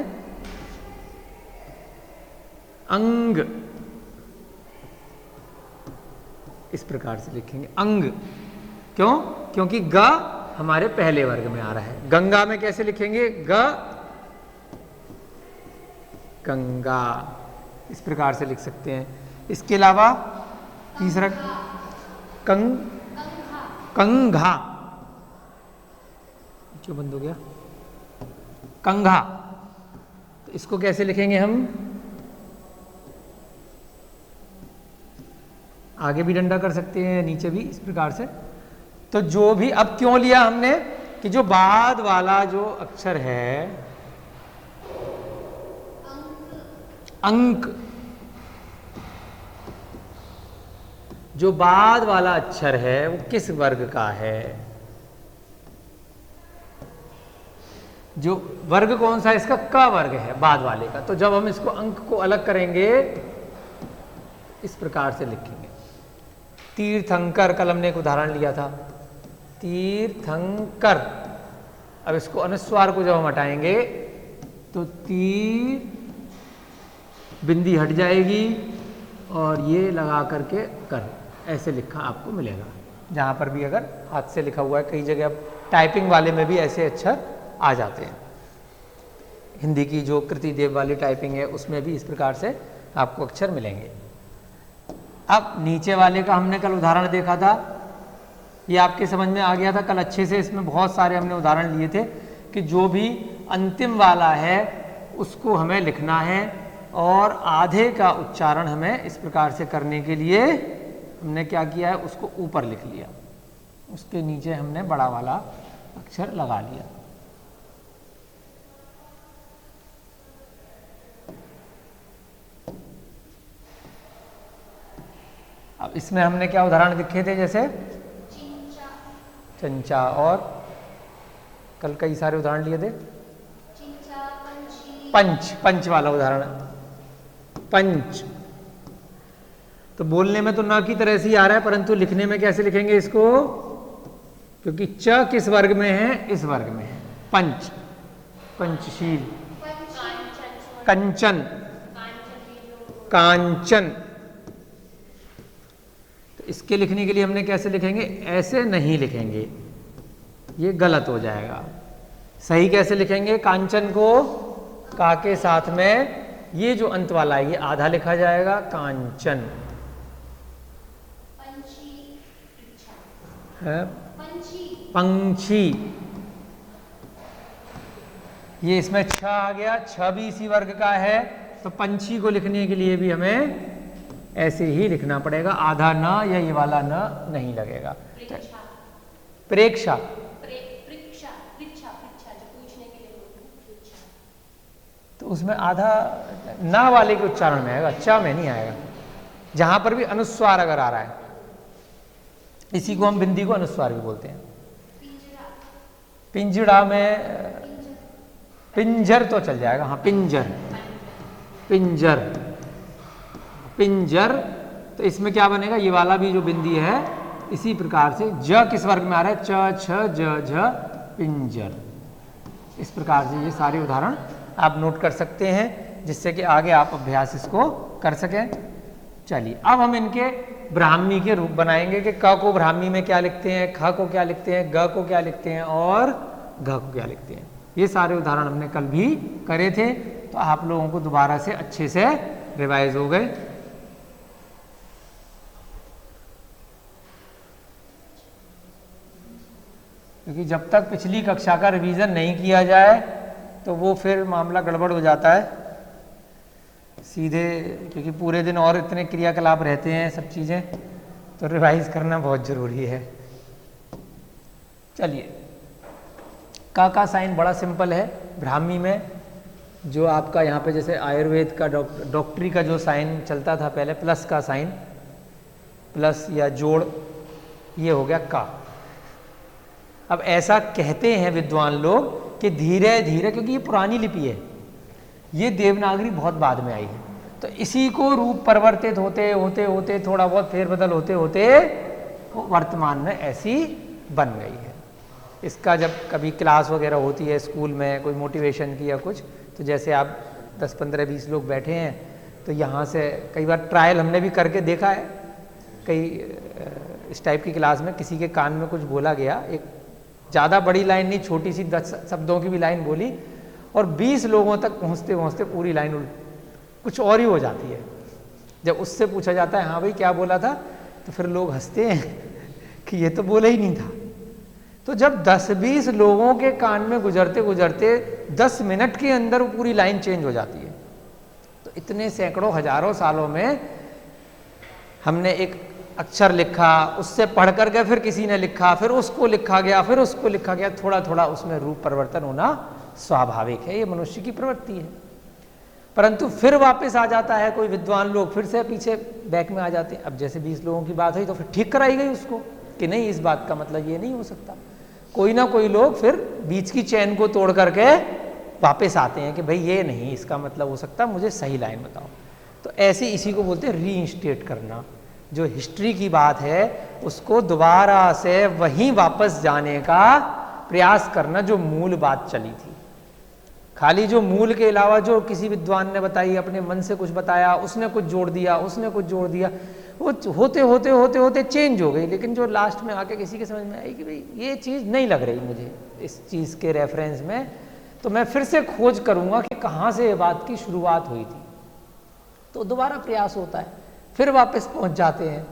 Speaker 1: अंग, इस प्रकार से लिखेंगे अंग। क्यों? क्योंकि ग हमारे पहले वर्ग में आ रहा है। गंगा में कैसे लिखेंगे, ग गंगा, इस प्रकार से लिख सकते हैं। इसके अलावा तीसरा कंघा, जो बंद हो गया, कंघा, तो इसको कैसे लिखेंगे हम, आगे भी डंडा कर सकते हैं, नीचे भी, इस प्रकार से। तो जो भी, अब क्यों लिया हमने कि जो बाद वाला जो अक्षर है अंक, जो बाद वाला अक्षर है वो किस वर्ग का है, जो वर्ग कौन सा है इसका, क वर्ग है बाद वाले का। तो जब हम इसको अंक को अलग करेंगे इस प्रकार से लिखेंगे। तीर्थंकर, कल हमने एक उदाहरण लिया था, तीर्थंकर। अब इसको अनुस्वार को जब हम हटाएंगे तो तीर बिंदी हट जाएगी और ये लगा करके कर, ऐसे लिखा आपको मिलेगा। जहाँ पर भी अगर हाथ से लिखा हुआ है, कई जगह अब टाइपिंग वाले में भी ऐसे अक्षर आ जाते हैं। हिंदी की जो कृति देव वाली टाइपिंग है उसमें भी इस प्रकार से आपको अक्षर मिलेंगे। अब नीचे वाले का हमने कल उदाहरण देखा था, ये आपके समझ में आ गया था कल अच्छे से। इसमें बहुत सारे हमने उदाहरण लिए थे कि जो भी अंतिम वाला है उसको हमें लिखना है, और आधे का उच्चारण हमें इस प्रकार से करने के लिए हमने क्या किया है, उसको ऊपर लिख लिया, उसके नीचे हमने बड़ा वाला अक्षर लगा लिया। अब इसमें हमने क्या उदाहरण लिखे थे, जैसे चंचा, और कल कई सारे उदाहरण लिए थे, पंच, पंच वाला उदाहरण, पंच। तो बोलने में तो ना की तरह से ही आ रहा है, परंतु लिखने में कैसे लिखेंगे इसको, क्योंकि च किस वर्ग में है, इस वर्ग में है, पंच, पंचशील, कंचन, कांचन। तो इसके लिखने के लिए हमने कैसे लिखेंगे, ऐसे नहीं लिखेंगे, ये गलत हो जाएगा। सही कैसे लिखेंगे, कांचन को का के साथ में ये जो अंत वाला है ये आधा लिखा जाएगा, कांचन है, पंछी, ये इसमें छ आ गया, छ भी इसी वर्ग का है, तो पंछी को लिखने के लिए भी हमें ऐसे ही लिखना पड़ेगा, आधा न या ये वाला न नहीं लगेगा। प्रेक्षा, तो उसमें आधा ना वाले के उच्चारण में आएगा, च में नहीं आएगा। जहां पर भी अनुस्वार अगर आ रहा है, इसी को हम बिंदी को अनुस्वार भी बोलते हैं। पिंजड़ा में पिंजर तो चल जाएगा, हाँ पिंजर, पिंजर, पिंजर। तो इसमें क्या बनेगा, ये वाला भी जो बिंदी है इसी प्रकार से ज किस वर्ग में आ रहा है, च छ ज झ पिंजर। इस प्रकार से ये सारे उदाहरण आप नोट कर सकते हैं, जिससे कि आगे आप अभ्यास इसको कर सकें। चलिए अब हम इनके ब्राह्मी के रूप बनाएंगे कि क को ब्राह्मी में क्या लिखते हैं, ख को क्या लिखते हैं, ग को क्या लिखते हैं और घ को क्या लिखते हैं। ये सारे उदाहरण हमने कल भी करे थे, तो आप लोगों को दोबारा से अच्छे से रिवाइज हो गए। क्योंकि जब तक पिछली कक्षा का रिवीजन नहीं किया जाए तो वो फिर मामला गड़बड़ हो जाता है सीधे, क्योंकि पूरे दिन और इतने क्रियाकलाप रहते हैं, सब चीज़ें, तो रिवाइज करना बहुत ज़रूरी है। चलिए, का साइन बड़ा सिंपल है। ब्राह्मी में जो आपका यहाँ पे जैसे आयुर्वेद का डॉक्टरी का जो साइन चलता था पहले, प्लस का साइन, प्लस या जोड़, ये हो गया का। अब ऐसा कहते हैं विद्वान लोग कि धीरे धीरे, क्योंकि ये पुरानी लिपि है, ये देवनागरी बहुत बाद में आई है, तो इसी को रूप परिवर्तित होते होते होते थोड़ा बहुत फेरबदल होते होते वर्तमान में ऐसी बन गई है। इसका जब कभी क्लास वगैरह होती है स्कूल में, कोई मोटिवेशन की या कुछ, तो जैसे आप 10 15 20 लोग बैठे हैं, तो यहाँ से कई बार ट्रायल हमने भी करके देखा है। कई इस टाइप की क्लास में किसी के कान में कुछ बोला गया, एक ज़्यादा बड़ी लाइन नहीं, छोटी सी 10 शब्दों की भी लाइन बोली, और 20 लोगों तक पहुँचते पहुँचते पूरी लाइन कुछ और ही हो जाती है। जब उससे पूछा जाता है हाँ भाई क्या बोला था, तो फिर लोग हंसते हैं कि ये तो बोला ही नहीं था। तो जब 10-20 लोगों के कान में गुजरते गुजरते 10 मिनट के अंदर वो पूरी लाइन चेंज हो जाती है। तो इतने सैकड़ों हजारों सालों में हमने एक अक्षर लिखा, उससे पढ़ कर गए, फिर किसी ने लिखा, फिर उसको लिखा गया, फिर उसको लिखा गया, थोड़ा थोड़ा उसमें रूप परिवर्तन होना स्वाभाविक है, ये मनुष्य की प्रवृत्ति है। परंतु फिर वापस आ जाता है, कोई विद्वान लोग फिर से पीछे बैक में आ जाते हैं। अब जैसे 20 लोगों की बात हुई तो फिर ठीक कराई गई उसको कि नहीं, इस बात का मतलब ये नहीं हो सकता। कोई ना कोई लोग फिर बीच की चैन को तोड़ करके वापस आते हैं कि भाई ये नहीं, इसका मतलब हो सकता, मुझे सही लाइन बताओ। तो ऐसे इसी को बोलते हैं रीइंस्टेट करना। जो हिस्ट्री की बात है उसको दोबारा से वहीं वापस जाने का प्रयास करना जो मूल बात चली थी। खाली जो मूल के अलावा जो किसी विद्वान ने बताई, अपने मन से कुछ बताया, उसने कुछ जोड़ दिया, उसने कुछ जोड़ दिया, वो होते होते होते होते चेंज हो गई। लेकिन जो लास्ट में आके किसी के समझ में आई कि भाई ये चीज़ नहीं लग रही मुझे इस चीज़ के रेफरेंस में, तो मैं फिर से खोज करूँगा कि कहाँ से ये बात की शुरुआत हुई थी। तो दोबारा प्रयास होता है, फिर वापस पहुँच जाते हैं।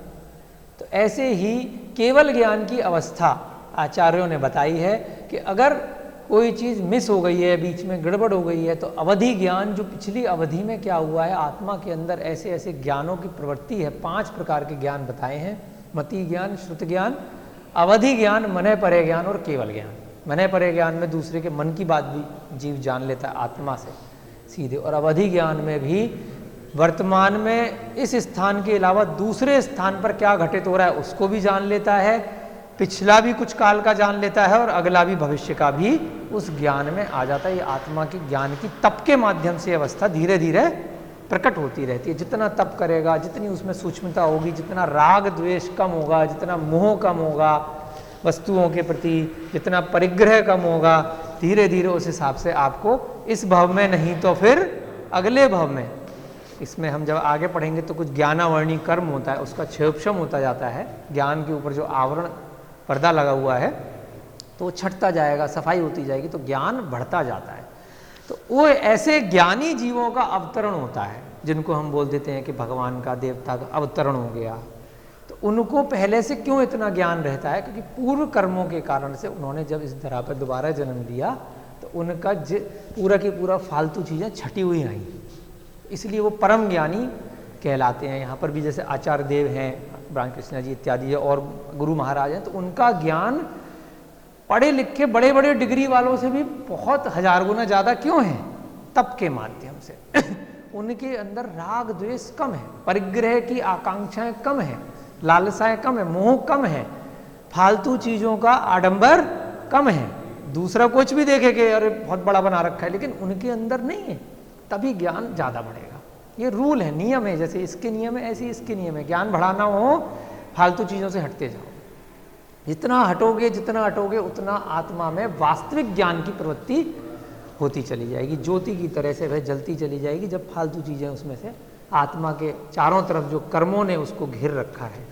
Speaker 1: तो ऐसे ही केवल ज्ञान की अवस्था आचार्यों ने बताई है कि अगर कोई चीज़ मिस हो गई है, बीच में गड़बड़ हो गई है, तो अवधि ज्ञान, जो पिछली अवधि में क्या हुआ है, आत्मा के अंदर ऐसे ऐसे ज्ञानों की प्रवृत्ति है। 5 प्रकार के ज्ञान बताए हैं, मति ज्ञान, श्रुत ज्ञान, अवधि ज्ञान, मने परे ज्ञान और केवल ज्ञान। मने परे ज्ञान में दूसरे के मन की बात भी जीव जान लेता है आत्मा से सीधे, और अवधि ज्ञान में भी वर्तमान में इस स्थान के अलावा दूसरे स्थान पर क्या घटित हो रहा है उसको भी जान लेता है, पिछला भी कुछ काल का जान लेता है, और अगला भी भविष्य का भी उस ज्ञान में आ जाता है। ये आत्मा की ज्ञान की तप के माध्यम से अवस्था धीरे धीरे प्रकट होती रहती है। जितना तप करेगा, जितनी उसमें सूक्ष्मता होगी, जितना राग द्वेष कम होगा, जितना मोह कम होगा वस्तुओं के प्रति, जितना परिग्रह कम होगा, धीरे धीरे उस हिसाब से आपको इस भव में नहीं तो फिर अगले भव में, इसमें हम जब आगे पढ़ेंगे तो कुछ ज्ञानावर्णी कर्म होता है, उसका क्षयोपशम होता जाता है। ज्ञान के ऊपर जो आवरण पर्दा लगा हुआ है तो वो छटता जाएगा, सफाई होती जाएगी, तो ज्ञान बढ़ता जाता है। तो वो ऐसे ज्ञानी जीवों का अवतरण होता है जिनको हम बोल देते हैं कि भगवान का, देवता का अवतरण हो गया। तो उनको पहले से क्यों इतना ज्ञान रहता है? क्योंकि पूर्व कर्मों के कारण से उन्होंने जब इस धरा पर दोबारा जन्म लिया तो उनका पूरा की पूरा फालतू चीज़ें छटी हुई आई, इसलिए वो परम ज्ञानी कहलाते हैं। यहाँ पर भी जैसे आचार्य देव हैं, रामकृष्ण जी इत्यादि है, और गुरु महाराज हैं, तो उनका ज्ञान पढ़े लिखे बड़े बड़े डिग्री वालों से भी बहुत 1000 गुना ज़्यादा क्यों है? तप के माध्यम से। उनके अंदर राग द्वेष कम है, परिग्रह की आकांक्षाएं कम है, लालसाएं कम है, मोह कम है, फालतू चीजों का आडंबर कम है। दूसरा कुछ भी देखे कि अरे बहुत बड़ा बना रखा है, लेकिन उनके अंदर नहीं है, तभी ज्ञान ज्यादा बढ़ेगा। ये रूल है, नियम है, जैसे इसके नियम है ऐसे इसके नियम है। ज्ञान बढ़ाना हो, फालतू चीजों से हटते जाओ। जितना हटोगे उतना आत्मा में वास्तविक ज्ञान की प्रवृत्ति होती चली जाएगी, ज्योति की तरह से वह जलती चली जाएगी। जब फालतू चीजें उसमें से आत्मा के चारों तरफ जो कर्मों ने उसको घेर रखा है,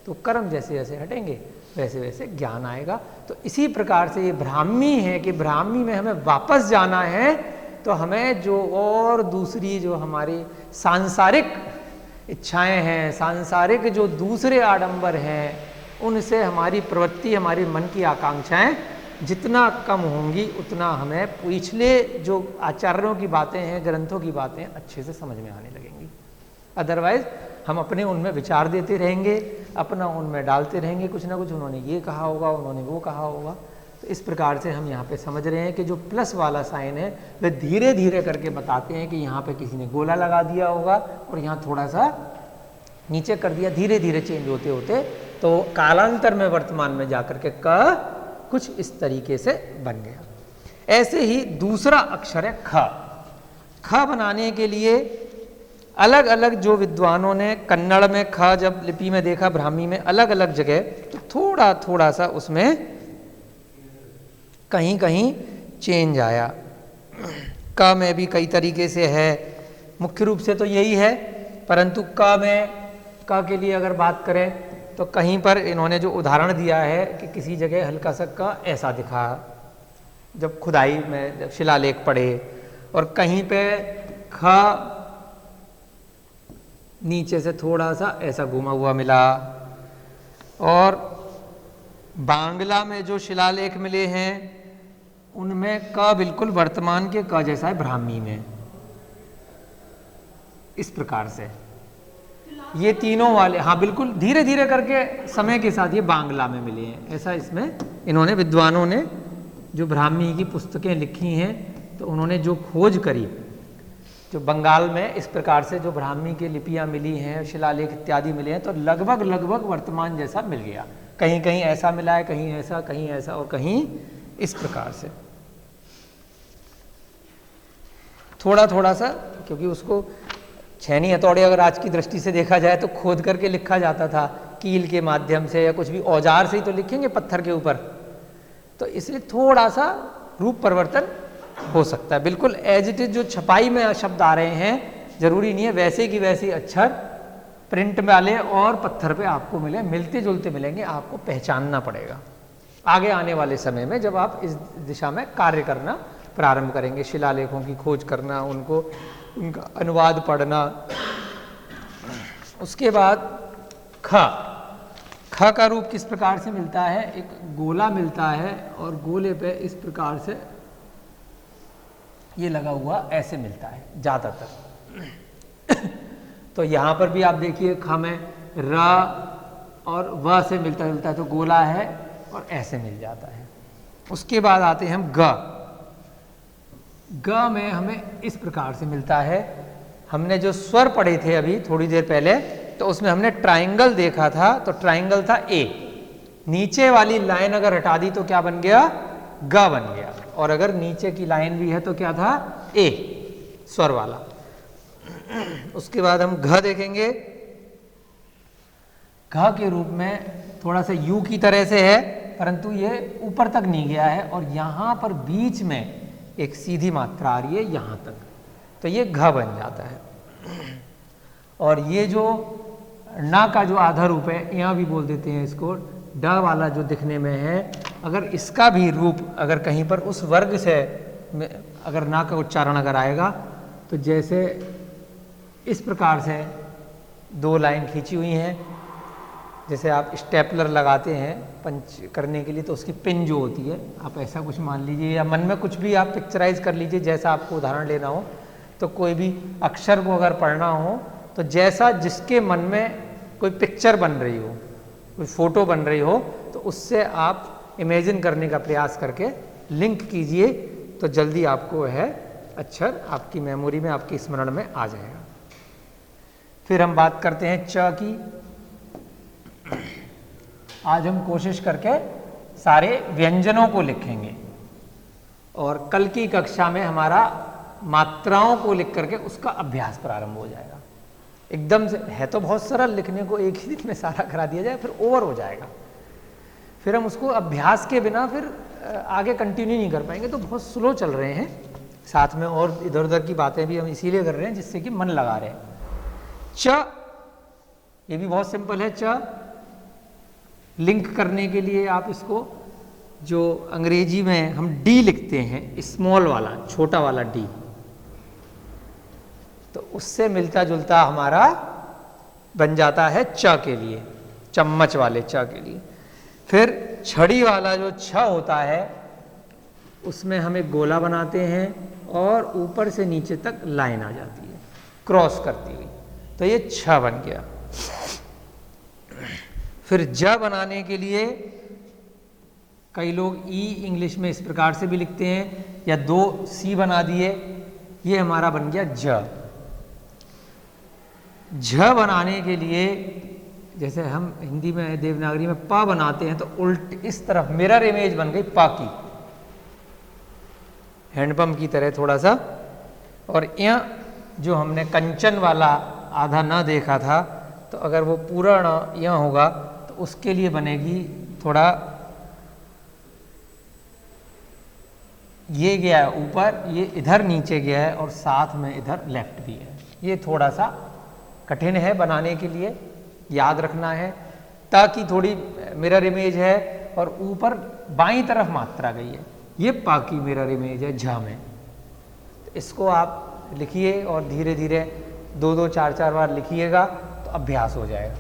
Speaker 1: तो कर्म जैसे जैसे हटेंगे वैसे वैसे ज्ञान आएगा। तो इसी प्रकार से ये ब्राह्मी है कि ब्राह्मी में हमें वापस जाना है, तो हमें जो और दूसरी जो हमारी सांसारिक इच्छाएं हैं, सांसारिक जो दूसरे आडंबर हैं, उनसे हमारी प्रवृत्ति, हमारी मन की आकांक्षाएं जितना कम होंगी उतना हमें पिछले जो आचार्यों की बातें हैं, ग्रंथों की बातें अच्छे से समझ में आने लगेंगी। अदरवाइज हम अपने उनमें विचार देते रहेंगे, अपना उनमें डालते रहेंगे कुछ ना कुछ, उन्होंने ये कहा होगा, उन्होंने वो कहा होगा। तो इस प्रकार से हम यहाँ पे समझ रहे हैं कि जो प्लस वाला साइन है वह धीरे धीरे करके बताते हैं कि यहाँ पे किसी ने गोला लगा दिया होगा और यहाँ थोड़ा सा नीचे कर दिया, धीरे धीरे चेंज होते होते तो कालांतर में वर्तमान में जाकर के क कुछ इस तरीके से बन गया। ऐसे ही दूसरा अक्षर है ख। ख बनाने के लिए अलग अलग जो विद्वानों ने कन्नड़ में ख जब लिपि में देखा, ब्राह्मी में अलग अलग जगह, तो थोड़ा थोड़ा सा उसमें कहीं कहीं चेंज आया। क में भी कई तरीके से है, मुख्य रूप से तो यही है, परंतु क में, क के लिए अगर बात करें तो कहीं पर इन्होंने जो उदाहरण दिया है कि किसी जगह हल्का सा क ऐसा दिखा जब खुदाई में जब शिलालेख पढ़े, और कहीं पे ख नीचे से थोड़ा सा ऐसा घुमा हुआ मिला। और बांग्ला में जो शिलालेख मिले हैं उनमें क बिल्कुल वर्तमान के क जैसा है ब्राह्मी में। इस प्रकार से ये तीनों वाले, हाँ बिल्कुल धीरे धीरे करके समय के साथ ये बांग्ला में मिले हैं। ऐसा इसमें इन्होंने विद्वानों ने जो ब्राह्मी की पुस्तकें लिखी हैं, तो उन्होंने जो खोज करी, जो बंगाल में इस प्रकार से जो ब्राह्मी की लिपियां मिली हैं, शिलालेख इत्यादि मिले हैं, तो लगभग लगभग वर्तमान जैसा मिल गया। कहीं कहीं ऐसा मिला है, कहीं ऐसा और कहीं इस प्रकार से थोड़ा थोड़ा सा, क्योंकि उसको छैनी हथौड़े अगर आज की दृष्टि से देखा जाए तो खोद करके लिखा जाता था, कील के माध्यम से या कुछ भी औजार से ही तो लिखेंगे पत्थर के ऊपर, तो इसलिए थोड़ा सा रूप परिवर्तन हो सकता है। बिल्कुल एज इट इज जो छपाई में शब्द आ रहे हैं, जरूरी नहीं है वैसे की वैसे अक्षर प्रिंट वाले और पत्थर पे आपको मिले, मिलते जुलते मिलेंगे, आपको पहचानना पड़ेगा आगे आने वाले समय में जब आप इस दिशा में कार्य करना प्रारंभ करेंगे, शिलालेखों की खोज करना, उनको उनका अनुवाद पढ़ना। उसके बाद ख का रूप किस प्रकार से मिलता है, एक गोला मिलता है और गोले पे इस प्रकार से ये लगा हुआ ऐसे मिलता है ज़्यादातर। तो यहाँ पर भी आप देखिए ख में र और व से मिलता जुलता है, तो गोला है और ऐसे मिल जाता है। उसके बाद आते हैं हम ग में हमें इस प्रकार से मिलता है। हमने जो स्वर पढ़े थे अभी थोड़ी देर पहले, तो उसमें हमने ट्राइंगल देखा था, तो ट्राइंगल था ए, नीचे वाली लाइन अगर हटा दी तो क्या बन गया, ग बन गया, और अगर नीचे की लाइन भी है तो क्या था, ए स्वर वाला। उसके बाद हम घ देखेंगे, घ के रूप में थोड़ा सा यू की तरह से है, परंतु ये ऊपर तक नहीं गया है और यहाँ पर बीच में एक सीधी मात्रा आ रही है यहाँ तक, तो ये घ बन जाता है। और ये जो ना का जो आधा रूप है, यहाँ भी बोल देते हैं इसको, ड वाला जो दिखने में है, अगर इसका भी रूप अगर कहीं पर उस वर्ग से अगर ना का उच्चारण अगर आएगा, तो जैसे इस प्रकार से दो लाइन खींची हुई हैं, जैसे आप स्टेपलर लगाते हैं पंच करने के लिए, तो उसकी पिन जो होती है, आप ऐसा कुछ मान लीजिए, या मन में कुछ भी आप पिक्चराइज कर लीजिए, जैसा आपको उदाहरण लेना हो। तो कोई भी अक्षर को अगर पढ़ना हो, तो जैसा जिसके मन में कोई पिक्चर बन रही हो, कोई फोटो बन रही हो, तो उससे आप इमेजिन करने का प्रयास करके लिंक कीजिए, तो जल्दी आपको है अक्षर आपकी मेमोरी में, आपकी स्मरण में आ जाएगा। फिर हम बात करते हैं च की। आज हम कोशिश करके सारे व्यंजनों को लिखेंगे और कल की कक्षा में हमारा मात्राओं को लिख करके उसका अभ्यास प्रारंभ हो जाएगा। एकदम से है तो बहुत सरल, लिखने को एक ही दिन में सारा करा दिया जाए फिर ओवर हो जाएगा, फिर हम उसको अभ्यास के बिना फिर आगे कंटिन्यू नहीं कर पाएंगे। तो बहुत स्लो चल रहे हैं, साथ में और इधर उधर की बातें भी हम इसीलिए कर रहे हैं जिससे कि मन लगा रहे हैं। च, ये भी बहुत सिंपल है। च लिंक करने के लिए आप इसको, जो अंग्रेजी में हम डी लिखते हैं, स्मॉल वाला, छोटा वाला डी, तो उससे मिलता जुलता हमारा बन जाता है च के लिए, चम्मच वाले च के लिए। फिर छड़ी वाला जो छ होता है उसमें हम एक गोला बनाते हैं और ऊपर से नीचे तक लाइन आ जाती है क्रॉस करती हुई, तो ये छ बन गया। फिर ज बनाने के लिए कई लोग ई इंग्लिश में इस प्रकार से भी लिखते हैं, या दो सी बना दिए, ये हमारा बन गया ज। झ बनाने के लिए जैसे हम हिंदी में देवनागरी में प बनाते हैं, तो उल्ट इस तरफ मिरर इमेज बन गई पा की, हैंडपंप की तरह थोड़ा सा। और यहाँ जो हमने कंचन वाला आधा न देखा था, तो अगर वो पूरा न यहाँ होगा तो उसके लिए बनेगी थोड़ा, ये गया है ऊपर, ये इधर नीचे गया है और साथ में इधर लेफ्ट भी है। ये थोड़ा सा कठिन है बनाने के लिए, याद रखना है। ताकि थोड़ी मिरर इमेज है और ऊपर बाईं तरफ मात्रा गई है, ये पाकी मिरर इमेज है झ में। तो इसको आप लिखिए और धीरे धीरे 2-2, 4-4 बार लिखिएगा तो अभ्यास हो जाएगा।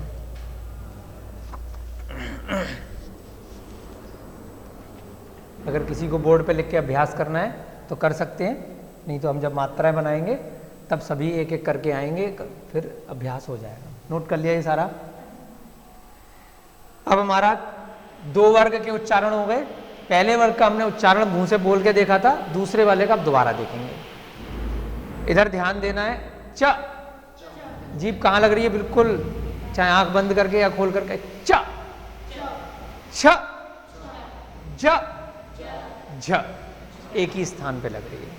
Speaker 1: अगर किसी को बोर्ड पे लिख के अभ्यास करना है तो कर सकते हैं, नहीं तो हम जब मात्राएं बनाएंगे तब सभी एक एक करके आएंगे, फिर अभ्यास हो जाएगा। नोट कर लिया ये सारा। अब हमारा 2 वर्ग के उच्चारण हो गए। पहले वर्ग का हमने उच्चारण मुंह से बोल के देखा था, दूसरे वाले का अब दोबारा देखेंगे। इधर ध्यान देना है, च, जीभ कहाँ लग रही है, बिल्कुल, चाहे आंख बंद करके या खोल करके। च, छ, ज, झ, एक ही स्थान पे लग रही है,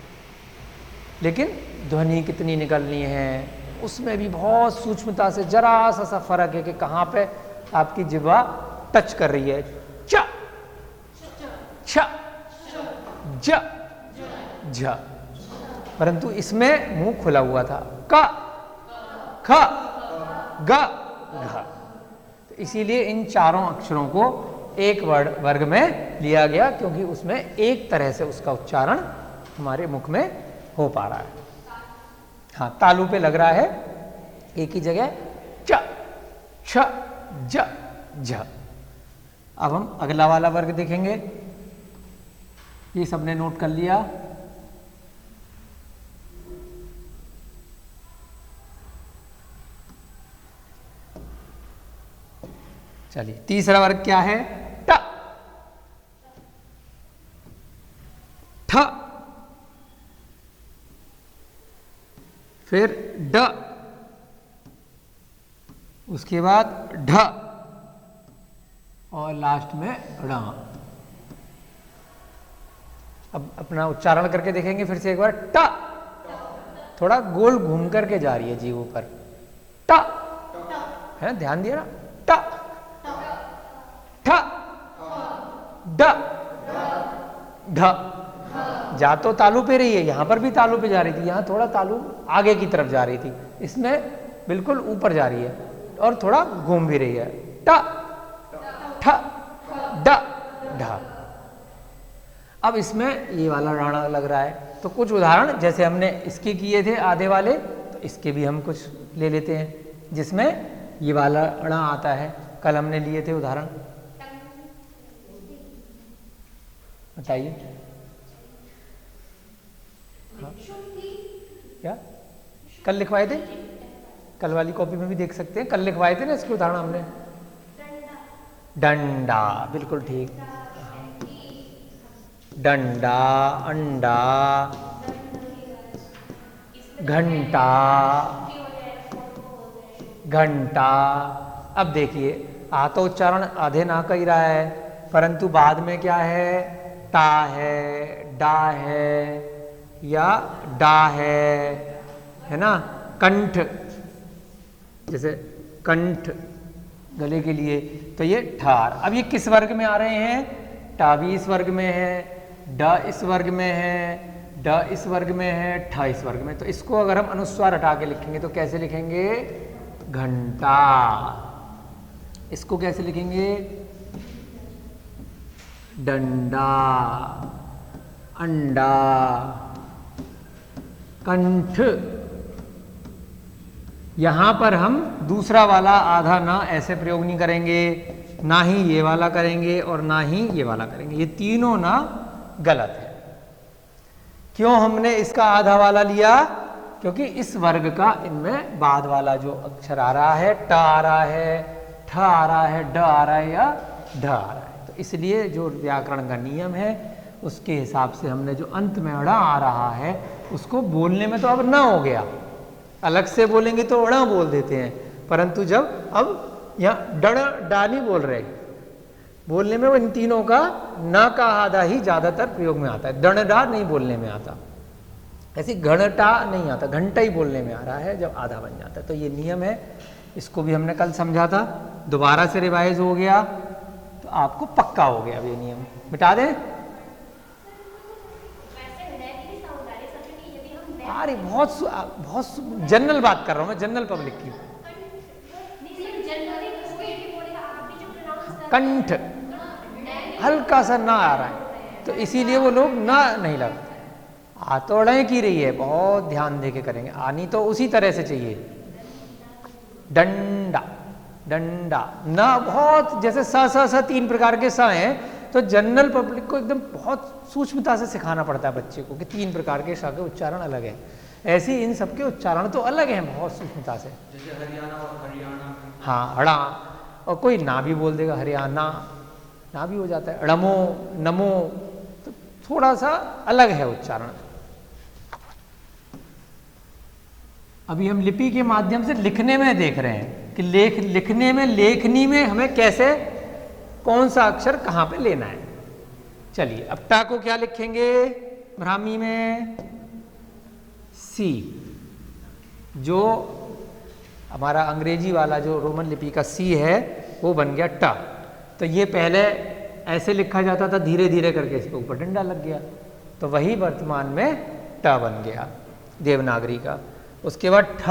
Speaker 1: लेकिन ध्वनि कितनी निकलनी है उसमें भी बहुत सूक्ष्मता से जरा सा फर्क है कि कहाँ पे आपकी जिह्वा टच कर रही है। च, छ, ज, झ, परंतु इसमें मुंह खुला हुआ था। क, ख, ग, घ, तो इसीलिए इन चारों अक्षरों को एक वर्ग में लिया गया, क्योंकि उसमें एक तरह से उसका उच्चारण हमारे मुख में हो पा रहा है। हाँ, तालू पे लग रहा है एक ही जगह, च, छ, ज, झ। अब हम अगला वाला वर्ग देखेंगे। ये सबने नोट कर लिया। चलिए, तीसरा वर्ग क्या है? ट, ठ, फिर ड, उसके बाद ढ और लास्ट में ण। अब अपना उच्चारण करके देखेंगे फिर से एक बार। ट, थोड़ा गोल घूम करके जा रही है जीभ ऊपर। ट, है ना, ध्यान दिया ना। ट, ठ, ड, ढ। जा तो तालू पे रही है, यहां पर भी तालू पे जा रही थी, यहां थोड़ा तालू आगे की तरफ जा रही थी, इसमें बिल्कुल ऊपर जा रही है और थोड़ा घूम भी रही है। ट, ठ, ड, ढ। अब इसमें ये वाला राणा लग रहा है, तो कुछ उदाहरण जैसे हमने इसके किए थे आधे वाले, तो इसके भी हम कुछ ले लेते हैं जिसमें ये वाला ण आता है। कल हमने लिए थे उदाहरण, बताइए। हाँ? क्या कल लिखवाए थे? कल वाली कॉपी में भी देख सकते हैं, कल लिखवाए थे ना इसके उदाहरण हमने। डंडा, बिल्कुल ठीक। डंडा, अंडा, घंटा, घंटा। अब देखिए आ तो उच्चारण आधे ना का ही रहा है, परंतु बाद में क्या है, टा है, डा है या डा है ना। कंठ, जैसे कंठ गले के लिए, तो ये ठार। अब ये किस वर्ग में आ रहे हैं, टा भी इस वर्ग में है, ड इस वर्ग में है, ड इस वर्ग में है, ठ इस वर्ग में। तो इसको अगर हम अनुस्वार हटा के लिखेंगे तो कैसे लिखेंगे, घंटा। इसको कैसे लिखेंगे, डंडा, अंडा, कंठ। यहां पर हम दूसरा वाला आधा ना ऐसे प्रयोग नहीं करेंगे, ना ही ये वाला करेंगे और ना ही ये वाला करेंगे। ये तीनों ना गलत है। क्यों हमने इसका आधा वाला लिया, क्योंकि इस वर्ग का इनमें बाद वाला जो अक्षर आ रहा है, ट आ रहा है, ठ आ रहा है, ड आ रहा है या ढ आ रहा है। तो इसलिए जो व्याकरण का नियम है उसके हिसाब से हमने जो अंत में अड़ा आ रहा है उसको बोलने में तो अब न हो गया, अलग से बोलेंगे तो अड़ा बोल देते हैं, परंतु जब अब यहाँ डड़ डा नहीं बोल रहे, बोलने में वो इन तीनों का न का आधा ही ज्यादातर प्रयोग में आता है, दणडा नहीं बोलने में आता, ऐसी घंटा नहीं आता, घंटा ही बोलने में आ रहा है जब आधा बन जाता है। तो ये नियम है, इसको भी हमने कल समझा था, दोबारा से रिवाइज हो गया तो आपको पक्का हो गया। अब ये नियम मिटा दें। अरे बहुत जनरल बात कर रहा हूं मैं, जनरल पब्लिक की। कंठ हल्का सा ना आ रहा है तो इसीलिए वो लोग ना नहीं लगते। आ तो अड़े की रही है, बहुत ध्यान देके करेंगे, आनी तो उसी तरह से चाहिए। डंडा, डंडा ना बहुत, जैसे स तीन प्रकार के स हैं, तो जनरल पब्लिक को एकदम बहुत सूक्ष्मता से सिखाना पड़ता है बच्चे को कि तीन प्रकार के श के उच्चारण अलग हैं। ऐसे इन सबके उच्चारण तो अलग हैं बहुत सूक्ष्मता से,
Speaker 3: जैसे हरियाणा और हरियाणा।
Speaker 1: हाँ हड़ा, और कोई ना भी बोल देगा, हरियाणा ना भी हो जाता है, अड़मो नमो, तो थोड़ा सा अलग है उच्चारण। अभी हम लिपि के माध्यम से लिखने में देख रहे हैं कि लिखने में, लेखनी में हमें कैसे कौन सा अक्षर कहाँ पे लेना है। चलिए अब टा को क्या लिखेंगे ब्राह्मी में, सी। जो हमारा अंग्रेजी वाला जो रोमन लिपि का सी है वो बन गया टा। तो ये पहले ऐसे लिखा जाता था, धीरे धीरे करके इसके ऊपर डंडा लग गया, तो वही वर्तमान में टा बन गया देवनागरी का। उसके बाद ठ,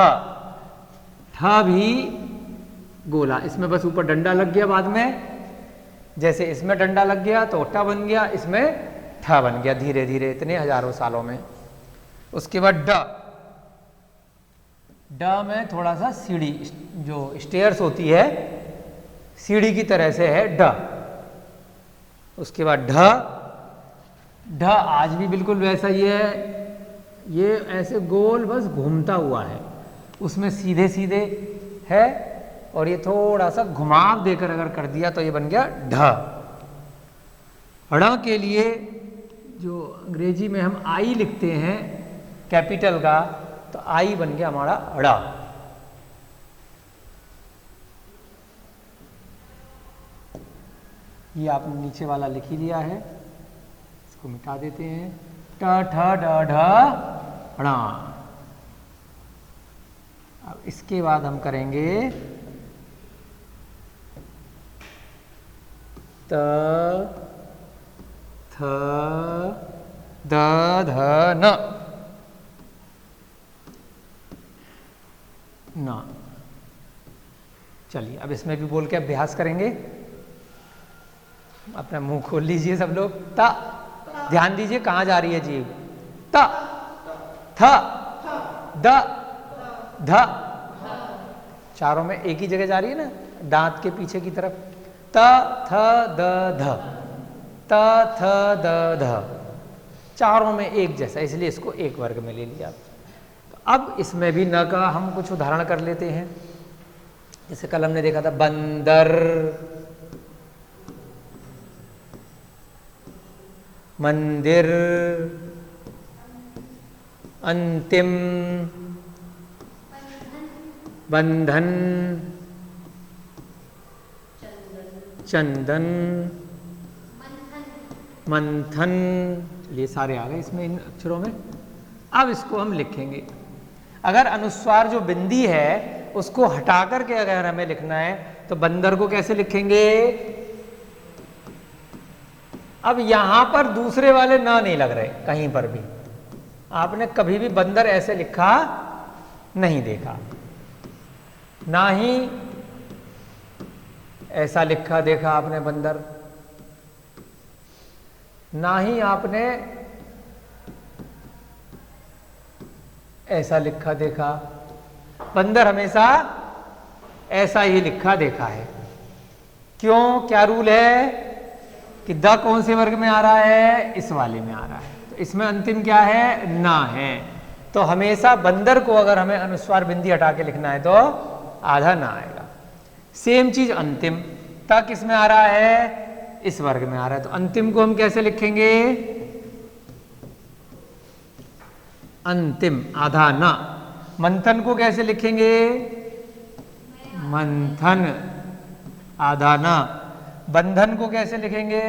Speaker 1: ठ भी गोला, इसमें बस ऊपर डंडा लग गया बाद में, जैसे इसमें डंडा लग गया तो टा बन गया, इसमें ठ बन गया धीरे धीरे इतने हजारों सालों में। उसके बाद ड, ड में थोड़ा सा सीढ़ी, जो स्टेयर्स होती है सीढ़ी की तरह से है ड। उसके बाद ढ, ढ आज भी बिल्कुल वैसा ही है, ये ऐसे गोल बस घूमता हुआ है, उसमें सीधे सीधे है, और ये थोड़ा सा घुमाव देकर अगर कर दिया तो ये बन गया ढ। ड़ के लिए जो अंग्रेजी में हम आई लिखते हैं कैपिटल का, तो आई बन गया हमारा अड़ा। ये आपने नीचे वाला लिख ही लिया है, इसको मिटा देते हैं। ट ठ ड ढ ण। अब इसके बाद हम करेंगे त थ द ध न, न। चलिए अब इसमें भी बोल के अभ्यास करेंगे। अपना मुंह खोल लीजिए सब लोग। ता, ध्यान दीजिए कहाँ जा रही है जीभ। त, थ, द, ध, चारों में एक ही जगह जा रही है ना, दांत के पीछे की तरफ। त थ द ध, त थ द ध, चारों में एक जैसा, इसलिए इसको एक वर्ग में ले लिया। तो अब इसमें भी न का हम कुछ उदाहरण कर लेते हैं। जैसे कल हमने देखा था बंदर, मंदिर, अंतिम, बंधन, चंदन, मंथन, ये सारे आ गए इसमें इन अक्षरों में। अब इसको हम लिखेंगे। अगर अनुस्वार जो बिंदी है उसको हटा करके अगर हमें लिखना है तो बंदर को कैसे लिखेंगे? अब यहां पर दूसरे वाले ना नहीं लग रहे कहीं पर भी। आपने कभी भी बंदर ऐसे लिखा नहीं देखा, ना ही ऐसा लिखा देखा आपने बंदर, ना ही आपने ऐसा लिखा देखा। बंदर हमेशा ऐसा ही लिखा देखा है। क्यों? क्या रूल है कि द कौन से वर्ग में आ रहा है? इस वाले में आ रहा है। तो इसमें अंतिम क्या है? ना है। तो हमेशा बंदर को अगर हमें अनुस्वार बिंदी हटा के लिखना है तो आधा ना आएगा। सेम चीज अंतिम, ता किस में आ रहा है? इस वर्ग में आ रहा है। तो अंतिम को हम कैसे लिखेंगे? अंतिम, आधा ना। मंथन को कैसे लिखेंगे? मंथन, आधा ना। बंधन को कैसे लिखेंगे?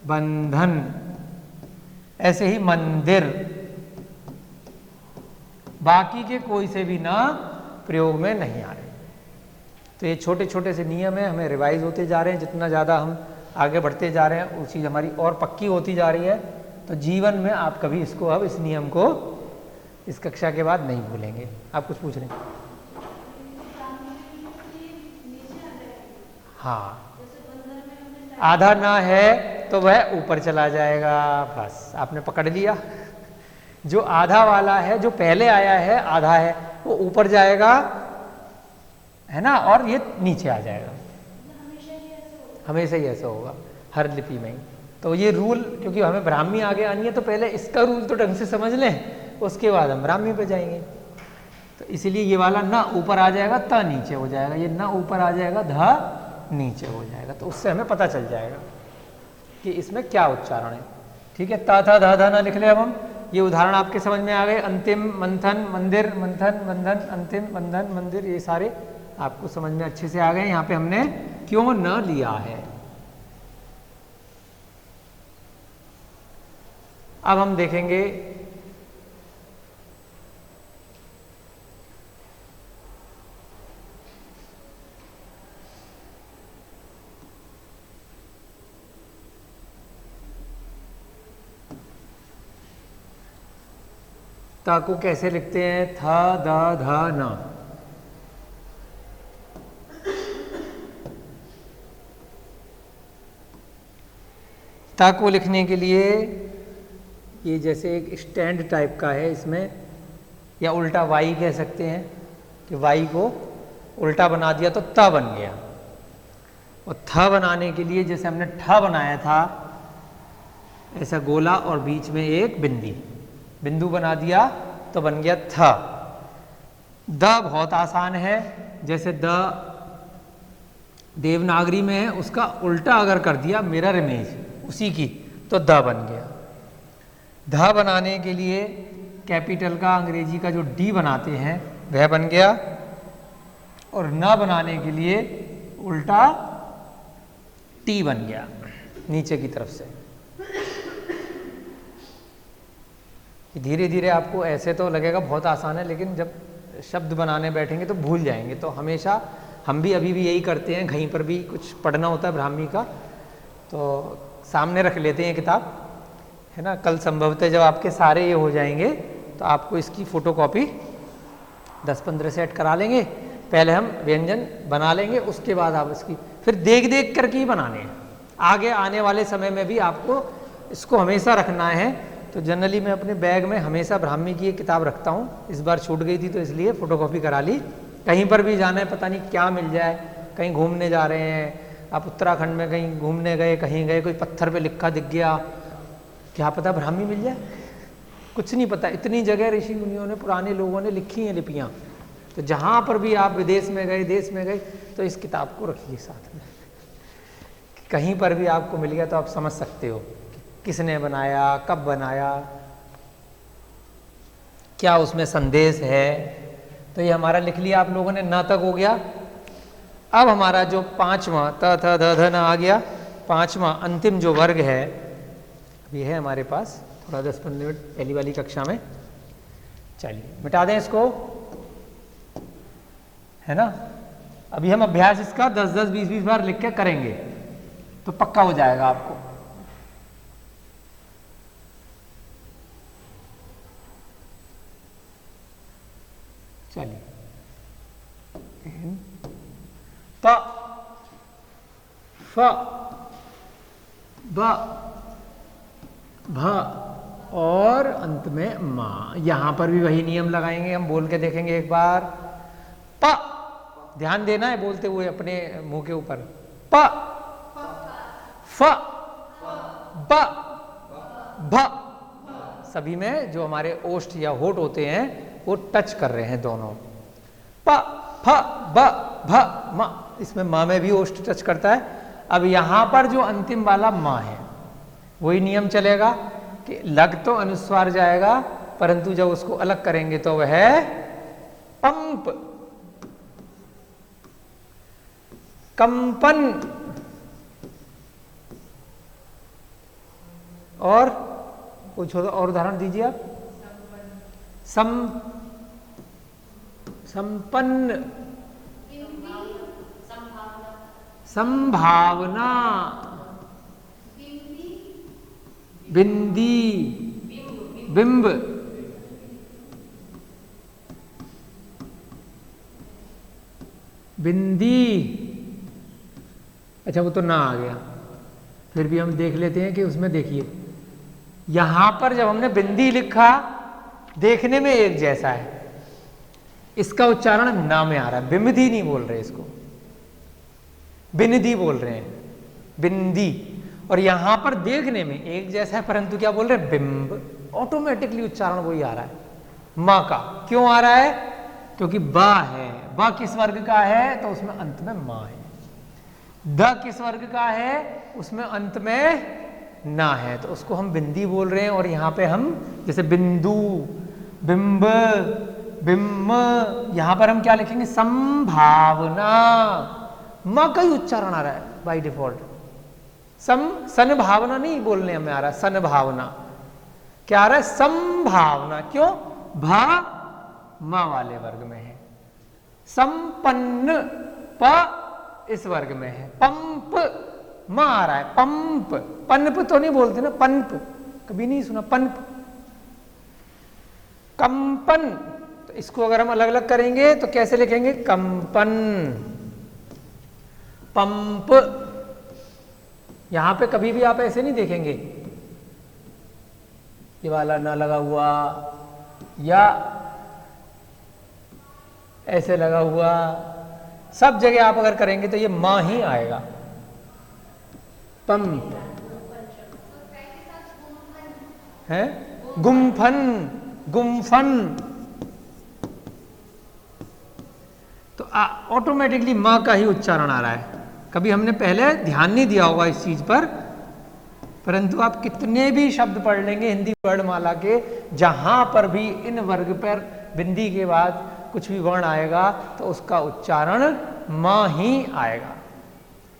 Speaker 1: बंधन। ऐसे ही मंदिर। बाकी के कोई से भी ना प्रयोग में नहीं आ रहे। तो ये छोटे छोटे से नियम है, हमें रिवाइज होते जा रहे हैं। जितना ज़्यादा हम आगे बढ़ते जा रहे हैं वो चीज़ हमारी और पक्की होती जा रही है। तो जीवन में आप कभी इसको, अब इस नियम को इस कक्षा के बाद नहीं भूलेंगे। आप कुछ पूछ रहे हैं? हाँ, आधा ना है तो वह ऊपर चला जाएगा। बस आपने पकड़ लिया। जो आधा वाला है, जो पहले आया है आधा है, वो ऊपर जाएगा, है ना, और ये नीचे आ जाएगा। हमेशा ही ऐसा होगा हर लिपि में ही। तो ये रूल, क्योंकि हमें ब्राह्मी आगे आनी है तो पहले इसका रूल तो ढंग से समझ लें, उसके बाद हम ब्राह्मी पे जाएंगे। तो इसीलिए ये वाला ना ऊपर आ जाएगा, त नीचे हो जाएगा। ये ना ऊपर आ जाएगा, ध नीचे हो जाएगा। तो उससे हमें पता चल जाएगा कि इसमें क्या उच्चारण है। ठीक है, ता था धा धा ना लिख ले। अब हम ये उदाहरण आपके समझ में आ गए। अंतिम, मंथन, मंदिर, मंथन, बंधन, अंतिम, बंधन, मंदिर, ये सारे आपको समझ में अच्छे से आ गए। यहाँ पे हमने क्यों न लिया है। अब हम देखेंगे ता को कैसे लिखते हैं? थ, द, ध, न। ता को लिखने के लिए ये जैसे एक स्टैंड टाइप का है इसमें, या उल्टा वाई कह सकते हैं कि वाई को उल्टा बना दिया तो ता बन गया। और थ बनाने के लिए जैसे हमने ठ बनाया था ऐसा गोला और बीच में एक बिंदु बना दिया तो बन गया थ। द बहुत आसान है। जैसे द देवनागरी में है, उसका उल्टा अगर कर दिया मिरर इमेज उसी की, तो द बन गया। ध बनाने के लिए कैपिटल का अंग्रेजी का जो डी बनाते हैं वह बन गया, और न बनाने के लिए उल्टा टी बन गया नीचे की तरफ से। धीरे धीरे आपको ऐसे तो लगेगा बहुत आसान है, लेकिन जब शब्द बनाने बैठेंगे तो भूल जाएंगे। तो हमेशा हम भी अभी भी यही करते हैं, कहीं पर भी कुछ पढ़ना होता है ब्राह्मी का तो सामने रख लेते हैं किताब, है ना। कल संभवतः जब आपके सारे ये हो जाएंगे तो आपको इसकी फ़ोटोकॉपी 10-15 सेट करा लेंगे। पहले हम व्यंजन बना लेंगे, उसके बाद आप इसकी फिर देख देख करके ही बनाने हैं। आगे आने वाले समय में भी आपको इसको हमेशा रखना है। तो जनरली मैं अपने बैग में हमेशा ब्राह्मी की एक किताब रखता हूँ। इस बार छूट गई थी तो इसलिए फ़ोटोकॉपी करा ली। कहीं पर भी जाना है, पता नहीं क्या मिल जाए, कहीं घूमने जा रहे हैं आप, उत्तराखंड में कहीं घूमने गए, कहीं गए, कोई पत्थर पे लिखा दिख गया, क्या पता ब्राह्मी मिल जाए, कुछ नहीं पता। इतनी जगह ऋषि मुनियों ने, पुराने लोगों ने लिखी हैं लिपियाँ। तो जहाँ पर भी आप विदेश में गए, देश में गए, तो इस किताब को रखिए साथ में। कहीं पर भी आपको मिल गया तो आप समझ सकते हो कि किसने बनाया, कब बनाया, क्या उसमें संदेश है। तो ये हमारा लिख लिया आप लोगों ने, न तक हो गया। अब हमारा जो पांचवा त थ ध ध न आ गया, पांचवा अंतिम जो वर्ग है अभी है हमारे पास, थोड़ा 10-15 मिनट पहली वाली कक्षा में। चलिए मिटा दें इसको, है ना। अभी हम अभ्यास इसका 10-10, 20-20 बार लिख के करेंगे तो पक्का हो जाएगा आपको। चलिए प फ ब भ और अंत में मां। यहां पर भी वही नियम लगाएंगे, हम बोल के देखेंगे एक बार। प, ध्यान देना है बोलते हुए अपने मुंह के ऊपर। प, फ, ब, भ, सभी में जो हमारे ओष्ठ या होठ होते हैं वो टच कर रहे हैं दोनों। प, फ, ब, भ, म, इसमें मां में भी ओष्ठ टच करता है। अब यहां पर जो अंतिम वाला मां है वही नियम चलेगा कि लग तो अनुस्वार जाएगा, परंतु जब उसको अलग करेंगे तो वह है पंप, कंपन, और कुछ और उदाहरण दीजिए आप। संपन्न, संभावना, बिंदी, बिंब, बिंदी। अच्छा वो तो ना आ गया, फिर भी हम देख लेते हैं कि उसमें देखिए यहां पर जब हमने बिंदी लिखा देखने में एक जैसा है, इसका उच्चारण ना में आ रहा है, बिंदी नहीं बोल रहे इसको, बिंदी बोल रहे हैं, बिंदी। और यहां पर देखने में एक जैसा है परंतु क्या बोल रहे हैं, बिंब। ऑटोमेटिकली उच्चारण वही आ रहा है मां का। क्यों आ रहा है, क्योंकि बा है, बा किस वर्ग का है तो उसमें अंत में मां है। द किस वर्ग का है, उसमें अंत में ना है, तो उसको हम बिंदी बोल रहे हैं। और यहां पे हम जैसे बिंदु, बिंब, बिम्ब, यहां पर हम क्या लिखेंगे, संभावना। मां का ही उच्चारण आ रहा है बाय डिफॉल्ट। सन भावना नहीं बोलने में आ रहा, सन भावना क्या आ रहा है, संभावना। क्यों, भा मां वाले वर्ग में है। संपन्न, प इस वर्ग में है। पंप, मां आ रहा है, पंप। पनप तो नहीं बोलते ना, पनप कभी नहीं सुना, पनप। कंपन, तो इसको अगर हम अलग अलग करेंगे तो कैसे लिखेंगे, कंपन, पंप। यहां पे कभी भी आप ऐसे नहीं देखेंगे ये वाला ना लगा हुआ या ऐसे लगा हुआ, सब जगह आप अगर करेंगे तो ये मां ही आएगा, पंप है। गुम्फन, गुम्फन, तो ऑटोमेटिकली मां का ही उच्चारण आ रहा है। कभी हमने पहले ध्यान नहीं दिया होगा इस चीज पर, परंतु आप कितने भी शब्द पढ़ लेंगे हिंदी वर्णमाला के, जहां पर भी इन वर्ग पर बिंदी के बाद कुछ भी वर्ण आएगा तो उसका उच्चारण मां ही आएगा।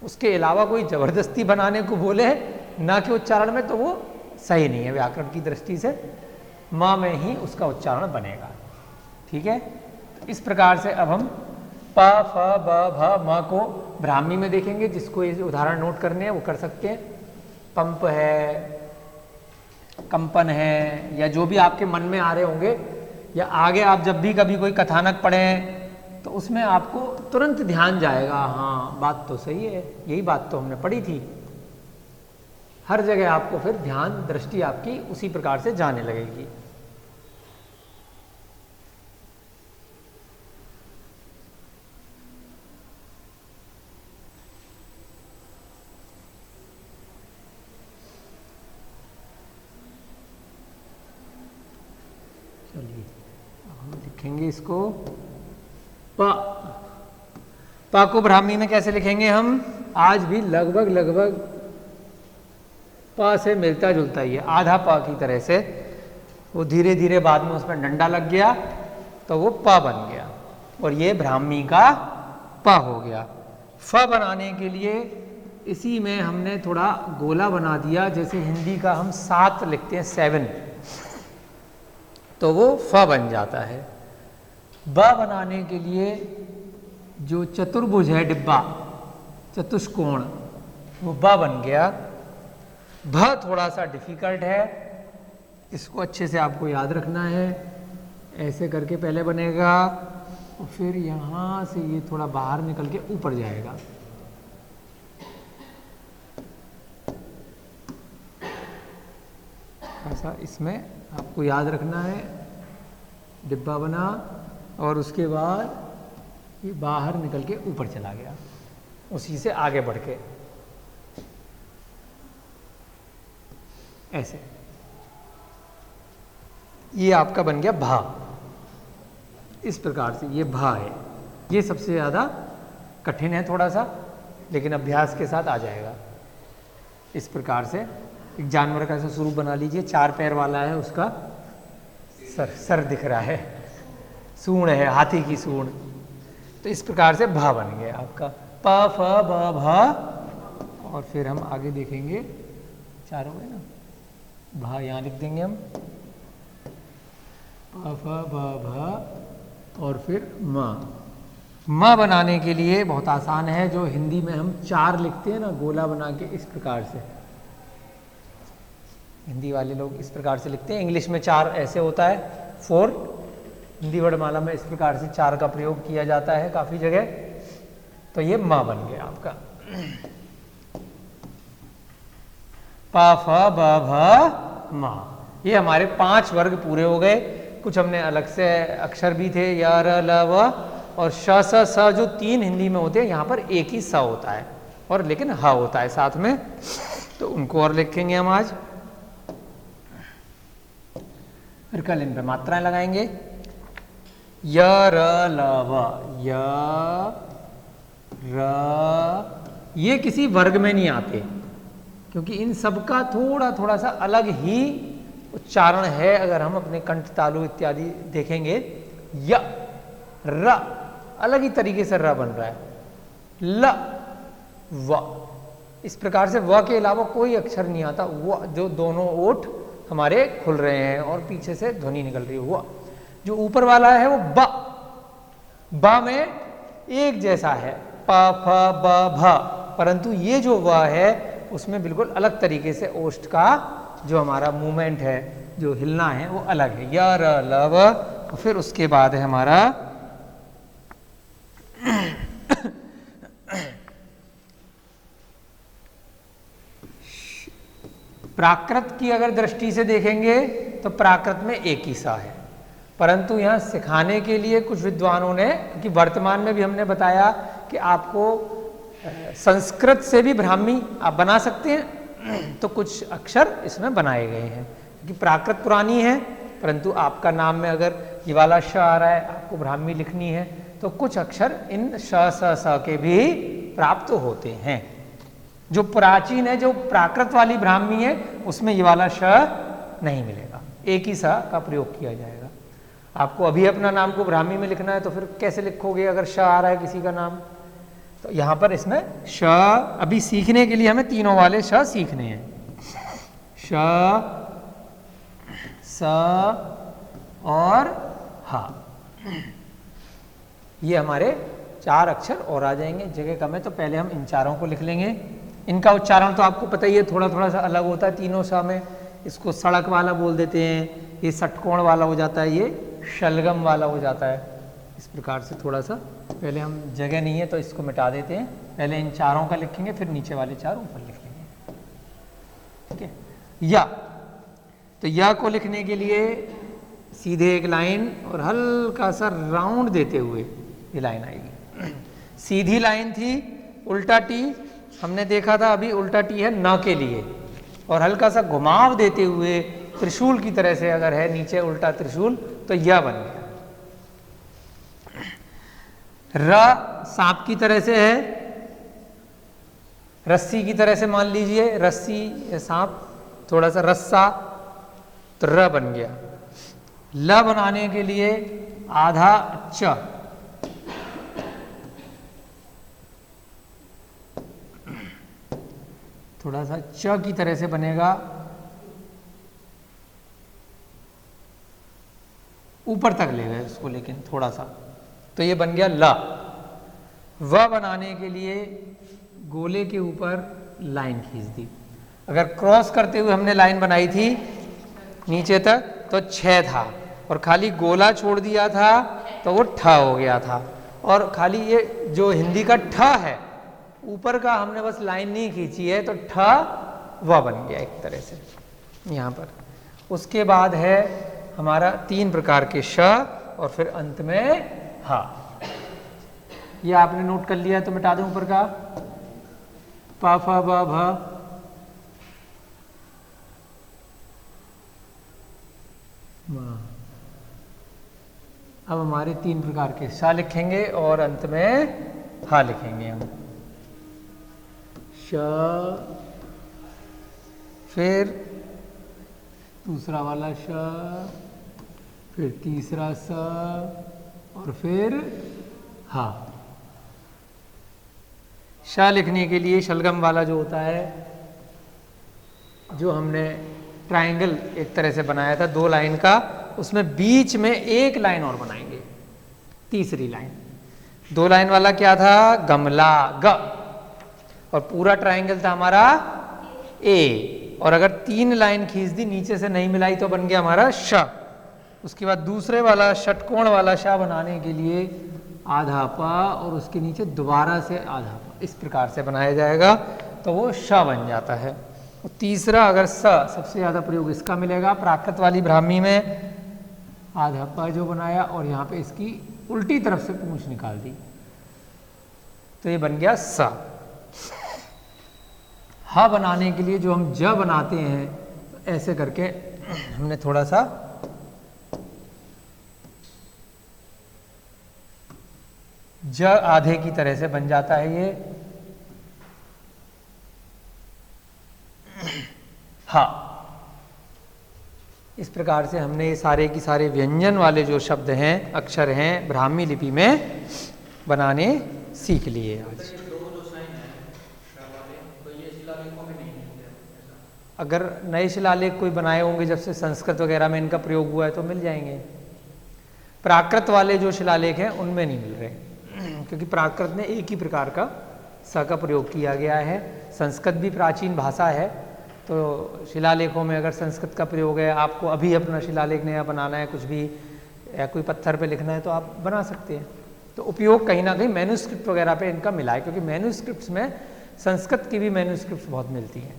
Speaker 1: उसके अलावा कोई जबरदस्ती बनाने को बोले ना कि उच्चारण में, तो वो सही नहीं है व्याकरण की दृष्टि से। मां में ही उसका उच्चारण बनेगा, ठीक है। इस प्रकार से अब हम प, फ, ब, भ, म को ब्राह्मी में देखेंगे। जिसको ये उदाहरण नोट करने हैं वो कर सकते हैं। पंप है, कंपन है, या जो भी आपके मन में आ रहे होंगे, या आगे आप जब भी कभी कोई कथानक पढ़ें तो उसमें आपको तुरंत ध्यान जाएगा, हाँ बात तो सही है, यही बात तो हमने पढ़ी थी। हर जगह आपको फिर ध्यान दृष्टि आपकी उसी प्रकार से जाने लगेगी। चलिए अब हम लिखेंगे इसको प। प को ब्राह्मी में कैसे लिखेंगे हम, आज भी लगभग प से मिलता जुलता ही है, आधा प की तरह से। वो धीरे धीरे बाद में उसमें डंडा लग गया तो वो प बन गया और ये ब्राह्मी का प हो गया। फ बनाने के लिए इसी में हमने थोड़ा गोला बना दिया, जैसे हिंदी का हम 7 लिखते हैं 7, तो वो फ बन जाता है। ब बनाने के लिए जो चतुर्भुज है डिब्बा, चतुष्कोण, वो ब बन गया। भ थोड़ा सा डिफिकल्ट है, इसको अच्छे से आपको याद रखना है। ऐसे करके पहले बनेगा और फिर यहाँ से ये थोड़ा बाहर निकल के ऊपर जाएगा। ऐसा इसमें आपको याद रखना है। डिब्बा बना और उसके बाद ये बाहर निकल के ऊपर चला गया, उसी से आगे बढ़ के ऐसे, ये आपका बन गया भा। इस प्रकार से ये भा है। ये सबसे ज़्यादा कठिन है थोड़ा सा, लेकिन अभ्यास के साथ आ जाएगा। इस प्रकार से एक जानवर का ऐसा स्वरूप बना लीजिए, 4 पैर वाला है, उसका सर दिख रहा है, सूंड है, हाथी की सूंड। तो इस प्रकार से भा बन गया आपका प फ ब भ। और फिर हम आगे देखेंगे, 4 हो गए ना, भा यहाँ लिख देंगे हम, प फ ब भ और फिर म बनाने के लिए बहुत आसान है। जो हिंदी में हम 4 लिखते हैं ना गोला बना के, इस प्रकार से हिंदी वाले लोग इस प्रकार से लिखते हैं। इंग्लिश में 4 ऐसे होता है, 4। हिंदी वर्णमाला में इस प्रकार से 4 का प्रयोग किया जाता है काफ़ी जगह। तो ये म बन गया आपका प फ ब भ म। ये हमारे 5 वर्ग पूरे हो गए। कुछ हमने अलग से अक्षर भी थे, य र ल व और श स स, जो 3 हिंदी में होते हैं, यहाँ पर एक ही स होता है और लेकिन ह होता है साथ में, तो उनको और लिखेंगे हम आज। फिर कल इन पे मात्राएं लगाएंगे। य र ल व, य र, ये किसी वर्ग में नहीं आते, क्योंकि इन सब का थोड़ा थोड़ा सा अलग ही उच्चारण है। अगर हम अपने कंठ तालु इत्यादि देखेंगे, य र अलग ही तरीके से र बन रहा है, ल व, इस प्रकार से व के अलावा कोई अक्षर नहीं आता। व, जो दोनों ओठ हमारे खुल रहे हैं और पीछे से ध्वनि निकल रही है, व। जो ऊपर वाला है वो ब, ब में एक जैसा है, प फ ब भ, परंतु ये जो व है उसमें बिल्कुल अलग तरीके से ओष्ठ का जो हमारा मूवमेंट है, जो हिलना है, वो अलग है। य र ल व। फिर उसके बाद है हमारा प्राकृत की अगर दृष्टि से देखेंगे तो प्राकृत में एक ही सा है, परंतु यहाँ सिखाने के लिए कुछ विद्वानों ने, कि वर्तमान में भी हमने बताया कि आपको संस्कृत से भी ब्राह्मी आप बना सकते हैं, तो कुछ अक्षर इसमें बनाए गए हैं। क्योंकि प्राकृत पुरानी है, परंतु आपका नाम में अगर ये वाला श आ रहा है, आपको ब्राह्मी लिखनी है, तो कुछ अक्षर इन श स स के भी प्राप्त होते हैं। जो प्राचीन है, जो प्राकृत वाली ब्राह्मी है, उसमें ये वाला श नहीं मिलेगा, एक ही स का प्रयोग किया जाएगा। आपको अभी अपना नाम को ब्राह्मी में लिखना है तो फिर कैसे लिखोगे अगर श आ रहा है किसी का नाम? तो यहाँ पर इसमें श, अभी सीखने के लिए हमें तीनों वाले श सीखने हैं। श, स और ह, ये हमारे 4 अक्षर और आ जाएंगे। जगह कम है तो पहले हम इन चारों को लिख लेंगे। इनका उच्चारण तो आपको पता ही है, थोड़ा थोड़ा सा अलग होता है तीनों सा में। इसको सड़क वाला बोल देते हैं, ये षटकोण वाला हो जाता है, ये शलगम वाला हो जाता है। इस प्रकार से थोड़ा सा, पहले हम, जगह नहीं है तो इसको मिटा देते हैं, पहले इन चारों का लिखेंगे, फिर नीचे वाले 4 ऊपर लिख लेंगे। ठीक है। या, तो या को लिखने के लिए सीधे एक लाइन और हल्का सा राउंड देते हुए ये लाइन आएगी। सीधी लाइन थी, उल्टा टी हमने देखा था, अभी उल्टा टी है न के लिए, और हल्का सा घुमाव देते हुए त्रिशूल की तरह से अगर है नीचे उल्टा त्रिशूल, तो यह बन गया। र सांप की तरह से है, रस्सी की तरह से मान लीजिए, रस्सी या सांप, थोड़ा सा रस्सा, तो र बन गया। ल बनाने के लिए आधा च, थोड़ा सा च की तरह से बनेगा, ऊपर तक ले गए उसको लेकिन थोड़ा सा, तो ये बन गया ल। व बनाने के लिए गोले के ऊपर लाइन खींच दी। अगर क्रॉस करते हुए हमने लाइन बनाई थी नीचे तक तो 6 था, और खाली गोला छोड़ दिया था तो वो ठ हो गया था। और खाली ये जो हिंदी का ठ है ऊपर का हमने बस लाइन नहीं खींची है, तो ठ व बन गया एक तरह से यहाँ पर। उसके बाद है हमारा 3 प्रकार के श, और फिर अंत में ह। ये आपने नोट कर लिया है तो मिटा दूं ऊपर का, प फ ब भ, अब हमारे 3 प्रकार के श लिखेंगे और अंत में ह लिखेंगे हम। श, फिर दूसरा वाला श, फिर तीसरा स, और फिर ह। श लिखने के लिए शलगम वाला जो होता है, जो हमने ट्रायंगल एक तरह से बनाया था 2 लाइन का, उसमें बीच में 1 लाइन और बनाएंगे, तीसरी लाइन। 2 लाइन वाला क्या था? गमला, ग, और पूरा ट्रायंगल था हमारा ए, और अगर 3 लाइन खींच दी नीचे से नहीं मिलाई तो बन गया हमारा श। उसके बाद दूसरे वाला षटकोण वाला श बनाने के लिए आधा प और उसके नीचे दोबारा से आधा प, इस प्रकार से बनाया जाएगा तो वो श बन जाता है। और तीसरा अगर स, सबसे ज़्यादा प्रयोग इसका मिलेगा प्राकृत वाली ब्राह्मी में, आधा प जो बनाया और यहाँ पे इसकी उल्टी तरफ से पूंछ निकाल दी, तो ये बन गया स। ह बनाने के लिए जो हम ज बनाते हैं, तो ऐसे करके हमने थोड़ा सा ज आधे की तरह से बन जाता है ये। हा, इस प्रकार से हमने ये सारे की सारे व्यंजन वाले जो शब्द हैं, अक्षर हैं, ब्राह्मी लिपि में बनाने सीख लिए आज। अगर नए शिलालेख कोई बनाए होंगे जब से संस्कृत वगैरह में इनका प्रयोग हुआ है तो मिल जाएंगे। प्राकृत वाले जो शिलालेख हैं उनमें नहीं मिल रहे, क्योंकि प्राकृत में एक ही प्रकार का स का प्रयोग किया गया है। संस्कृत भी प्राचीन भाषा है, तो शिलालेखों में अगर संस्कृत का प्रयोग है, आपको अभी अपना शिलालेख नया बनाना है, कुछ भी या कोई पत्थर पे लिखना है तो आप बना सकते हैं। तो उपयोग कहीं ना कहीं मैन्युस्क्रिप्ट वगैरह पे इनका मिला है, क्योंकि मैन्युस्क्रिप्ट्स में संस्कृत की भी मैन्युस्क्रिप्ट्स बहुत मिलती हैं,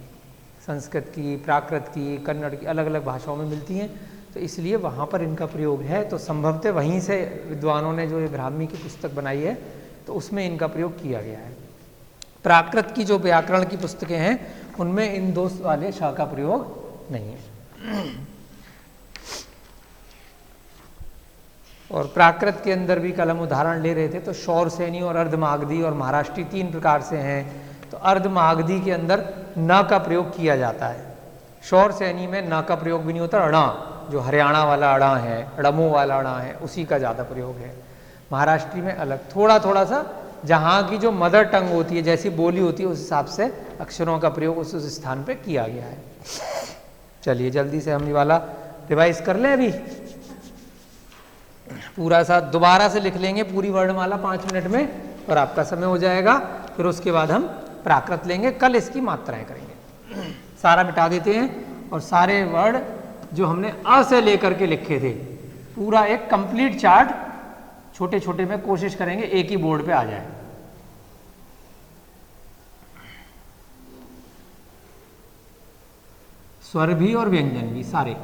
Speaker 1: संस्कृत की, प्राकृत की, कन्नड़ की, अलग अलग भाषाओं में मिलती हैं, तो इसलिए वहाँ पर इनका प्रयोग है। तो संभवतः वहीं से विद्वानों ने जो ये ब्राह्मी की पुस्तक बनाई है तो उसमें इनका प्रयोग किया गया है। प्राकृत की जो व्याकरण की पुस्तकें हैं उनमें इन 2 वाले श का प्रयोग नहीं है। और प्राकृत के अंदर भी कल हम उदाहरण ले रहे थे, तो शौरसेनी और अर्धमागधी और महाराष्ट्री 3 प्रकार से हैं। तो अर्धमागधी के अंदर न का प्रयोग किया जाता है, शौरसेनी में न का प्रयोग भी नहीं होता, अणा, जो हरियाणा वाला अणा है, अड़मो वाला अणा है, उसी का ज़्यादा प्रयोग है। महाराष्ट्री में अलग, थोड़ा थोड़ा सा जहाँ की जो मदर टंग होती है, जैसी बोली होती है, उस हिसाब से अक्षरों का प्रयोग उस स्थान पे किया गया है। चलिए जल्दी से हम ये वाला रिवाइज कर लें, अभी पूरा सा दोबारा से लिख लेंगे पूरी वर्णमाला 5 मिनट में, और आपका समय हो जाएगा। फिर उसके बाद हम प्राकृत लेंगे, कल इसकी मात्राएं करेंगे। सारा मिटा देते हैं, और सारे वर्ड जो हमने अ से लेकर के लिखे थे, पूरा एक कंप्लीट चार्ट छोटे छोटे में कोशिश करेंगे एक ही बोर्ड पे आ जाए। स्वर भी और व्यंजन भी सारे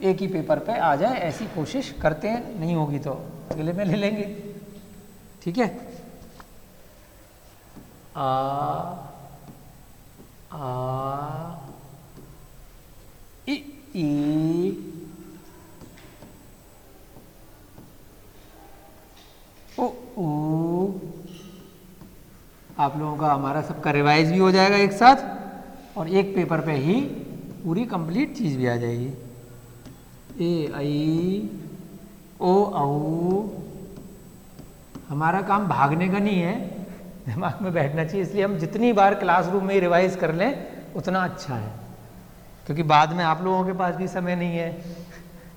Speaker 1: एक ही पेपर पे आ जाए, ऐसी कोशिश करते हैं। नहीं होगी तो अगले में ले लेंगे, ठीक है। आ ई ओ। आप लोगों का हमारा सबका रिवाइज भी हो जाएगा एक साथ, और एक पेपर पे ही पूरी कंप्लीट चीज़ भी आ जाएगी। ए आई ओ औ। हमारा काम भागने का नहीं है, दिमाग में बैठना चाहिए, इसलिए हम जितनी बार क्लासरूम में रिवाइज कर लें उतना अच्छा है, क्योंकि बाद में आप लोगों के पास भी समय नहीं है,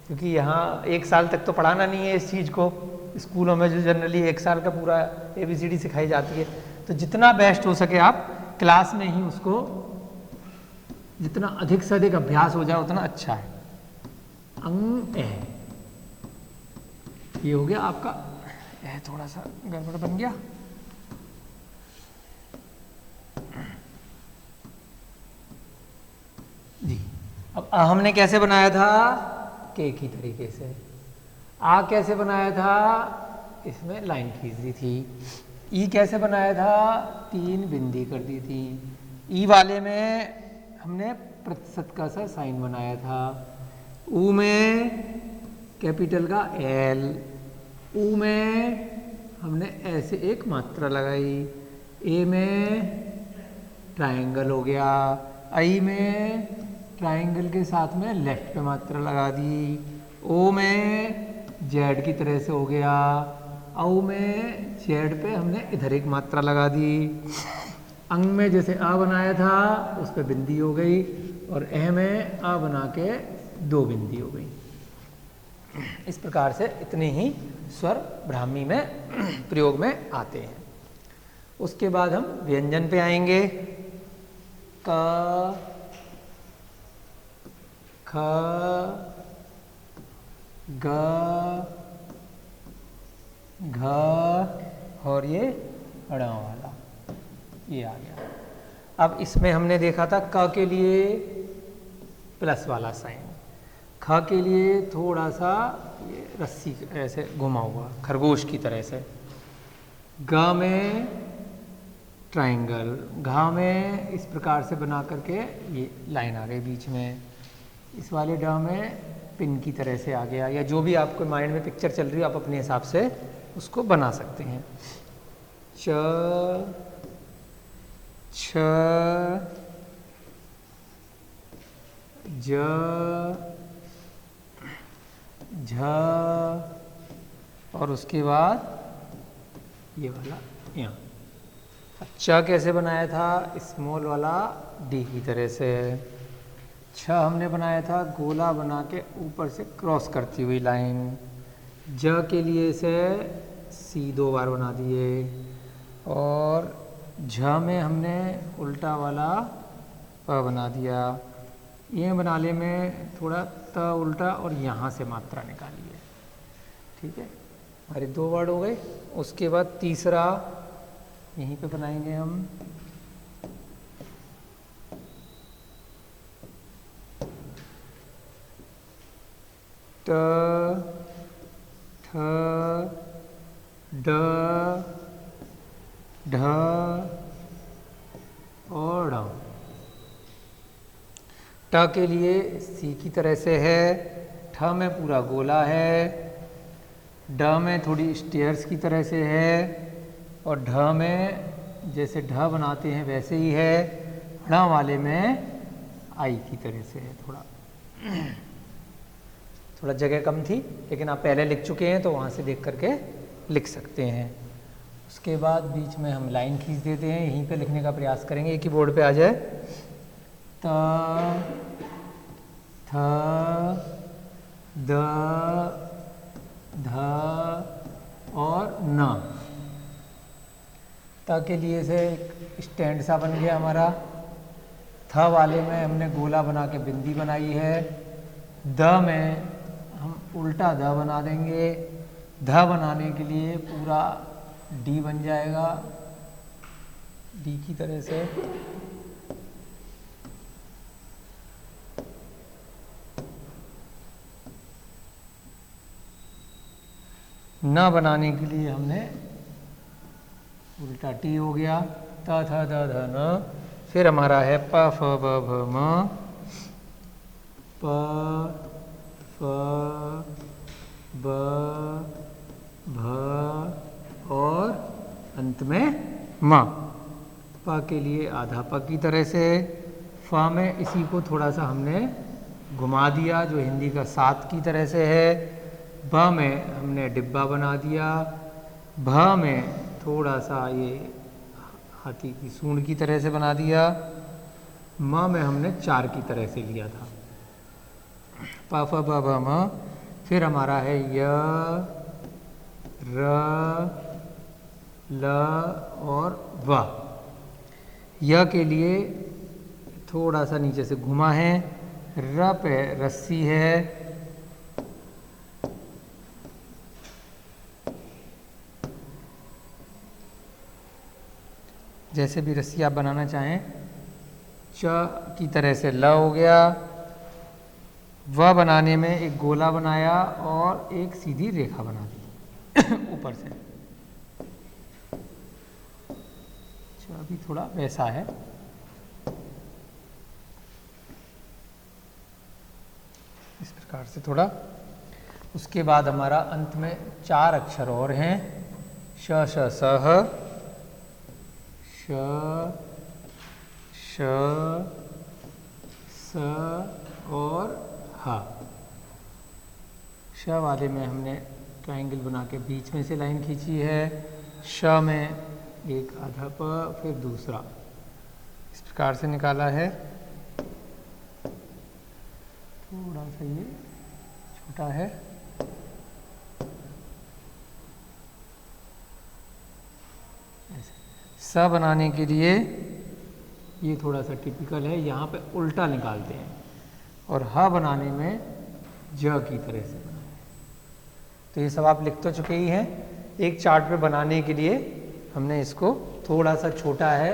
Speaker 1: क्योंकि यहाँ 1 साल तक तो पढ़ाना नहीं है इस चीज़ को। स्कूलों में जो जनरली 1 साल का पूरा ABCD सिखाई जाती है, तो जितना बेस्ट हो सके आप क्लास में ही उसको, जितना अधिक से अधिक अभ्यास हो जाए उतना अच्छा है। अंग ए, ये हो गया आपका ए, थोड़ा सा गड़बड़ बन गया। जी, अब हमने कैसे बनाया था, के की तरीके से। आ कैसे बनाया था, इसमें लाइन खींच दी थी। ई कैसे बनाया था, 3 बिंदी कर दी थी। ई वाले में हमने प्रतिशत का सा साइन बनाया था। ऊ में कैपिटल का एल, ऊ में हमने ऐसे एक मात्रा लगाई। ए में ट्रायंगल हो गया। आई में ट्रायंगल के साथ में लेफ्ट पे मात्रा लगा दी। ओ में जेड की तरह से हो गया। औ में जेड पे हमने इधर एक मात्रा लगा दी। अंग में जैसे आ बनाया था उस पे बिंदी हो गई, और ए में आ बना के 2 बिंदी हो गई। इस प्रकार से इतने ही स्वर ब्राह्मी में प्रयोग में आते हैं। उसके बाद हम व्यंजन पे आएंगे। क, ख, ग, घ और ये ड़ वाला, ये आ गया। अब इसमें हमने देखा था क के लिए प्लस वाला साइन, ख के लिए थोड़ा सा ये रस्सी ऐसे घुमा हुआ खरगोश की तरह से, ग में ट्रायंगल, घ में इस प्रकार से बना करके ये लाइन आ गई बीच में। इस वाले ड में पिन की तरह से आ गया, या जो भी आपको माइंड में पिक्चर चल रही हो आप अपने हिसाब से उसको बना सकते हैं। च, छ, ज, झ, और उसके बाद ये वाला यहाँ। च कैसे बनाया था, स्मॉल वाला डी की तरह से। छ हमने बनाया था गोला बना के ऊपर से क्रॉस करती हुई लाइन। ज के लिए से सी 2 बार बना दिए, और झ में हमने उल्टा वाला प बना दिया। ये बनाने में थोड़ा त उल्टा और यहाँ से मात्रा निकाली है। ठीक है, हमारे 2 वर्ड हो गए। उसके बाद तीसरा यहीं पे बनाएंगे हम। ट, ठ, ड, ढ और ढ। ट के लिए सी की तरह से है, ठ में पूरा गोला है, ड में थोड़ी स्टेयर्स की तरह से है, और ढ में जैसे ढ बनाते हैं वैसे ही है। ण वाले में आई की तरह से है। थोड़ा जगह कम थी, लेकिन आप पहले लिख चुके हैं तो वहाँ से देख करके लिख सकते हैं। उसके बाद बीच में हम लाइन खींच देते हैं, यहीं पे लिखने का प्रयास करेंगे, एक ही बोर्ड पे आ जाए। त, थ, द, ध और न। त के लिए से एक स्टैंड सा बन गया हमारा। थ वाले में हमने गोला बना के बिंदी बनाई है। द में हम उल्टा द बना देंगे। ध बनाने के लिए पूरा डी बन जाएगा, डी की तरह से। न बनाने के लिए हमने उल्टा टी हो गया। त थ द ध न। फिर हमारा है प फ ब भ म। प फ ब भ और अंत में म। प के लिए आधा प की तरह से। फ में इसी को थोड़ा सा हमने घुमा दिया जो हिंदी का 7 की तरह से है। ब में हमने डिब्बा बना दिया। भ में थोड़ा सा ये हाथी की सूंड की तरह से बना दिया। म में हमने 4 की तरह से लिया था। प फ ब भ म। फिर हमारा है य, र, ल और व। य के लिए थोड़ा सा नीचे से घुमा है। र पे रस्सी है। जैसे भी रस्सी आप बनाना चाहें। च की तरह से ल हो गया। व बनाने में एक गोला बनाया और एक सीधी रेखा बना दी ऊपर से। अभी थोड़ा वैसा है। इस प्रकार से थोड़ा। उसके बाद हमारा अंत में 4 अक्षर और हैं। श श स ह, श श स और ह। श वाले में हमने ट्रायंगल बना के बीच में से लाइन खींची है। श में एक आधा प, फिर दूसरा, इस प्रकार से निकाला है। थोड़ा सा ये छोटा है। स बनाने के लिए ये थोड़ा सा टिपिकल है, यहाँ पे उल्टा निकालते हैं। और ह बनाने में ज की तरह से बनाते हैं। तो ये सब आप लिख तो चुके ही हैं। एक चार्ट पे बनाने के लिए हमने इसको थोड़ा सा छोटा है,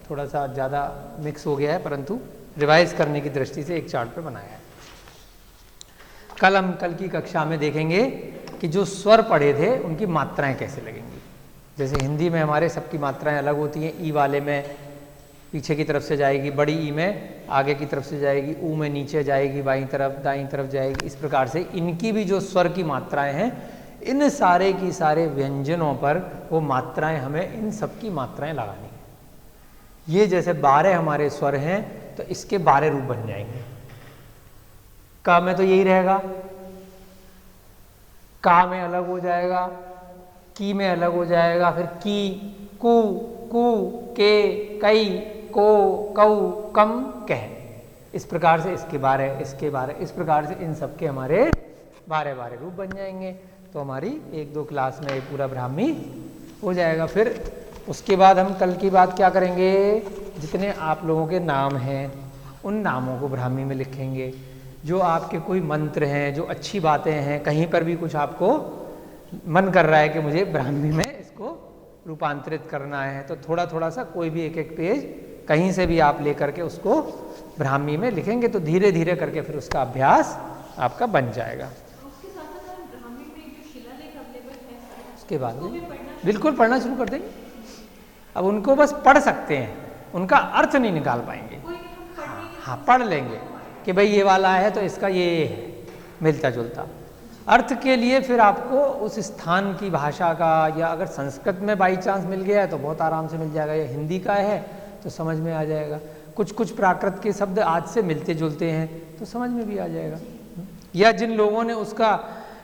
Speaker 1: थोड़ा सा ज़्यादा मिक्स हो गया है, परंतु रिवाइज करने की दृष्टि से एक चार्ट पे बनाया है। कल की कक्षा में देखेंगे कि जो स्वर पढ़े थे उनकी मात्राएं कैसे लगेंगी। जैसे हिंदी में हमारे सबकी मात्राएं अलग होती हैं। ई वाले में पीछे की तरफ से जाएगी, बड़ी ई में आगे की तरफ से जाएगी, ऊ में नीचे जाएगी, बाईं तरफ दाईं तरफ जाएगी। इस प्रकार से इनकी भी जो स्वर की मात्राएं हैं, इन सारे की सारे व्यंजनों पर वो मात्राएं हमें इन सब की मात्राएं लगानी है। ये जैसे 12 हमारे स्वर हैं तो इसके 12 रूप बन जाएंगे। का में तो यही रहेगा, का में अलग हो जाएगा, की में अलग हो जाएगा, फिर की, कु, कु, के, कई, को, कऊ, कम, कह। इस प्रकार से इसके 12, इसके 12, इस प्रकार से इन सब के हमारे 12 रूप बन जाएंगे। तो हमारी 1-2 क्लास में ये पूरा ब्राह्मी हो जाएगा। फिर उसके बाद हम कल की बात क्या करेंगे, जितने आप लोगों के नाम हैं उन नामों को ब्राह्मी में लिखेंगे। जो आपके कोई मंत्र हैं, जो अच्छी बातें हैं, कहीं पर भी कुछ आपको मन कर रहा है कि मुझे ब्राह्मी में इसको रूपांतरित करना है, तो थोड़ा थोड़ा सा कोई भी एक पेज कहीं से भी आप लेकर के उसको ब्राह्मी में लिखेंगे, तो धीरे धीरे करके फिर उसका अभ्यास आपका बन जाएगा। उसके बाद बिल्कुल पढ़ना शुरू कर देंगे। अब उनको बस पढ़ सकते हैं, उनका अर्थ नहीं निकाल पाएंगे। हाँ, पढ़ लेंगे कि भाई ये वाला है तो इसका ये है, मिलता जुलता। अर्थ के लिए फिर आपको उस स्थान की भाषा का, या अगर संस्कृत में बाई चांस मिल गया है तो बहुत आराम से मिल जाएगा, या हिंदी का है तो समझ में आ जाएगा। कुछ कुछ प्राकृत के शब्द आज से मिलते जुलते हैं तो समझ में भी आ जाएगा, या जिन लोगों ने उसका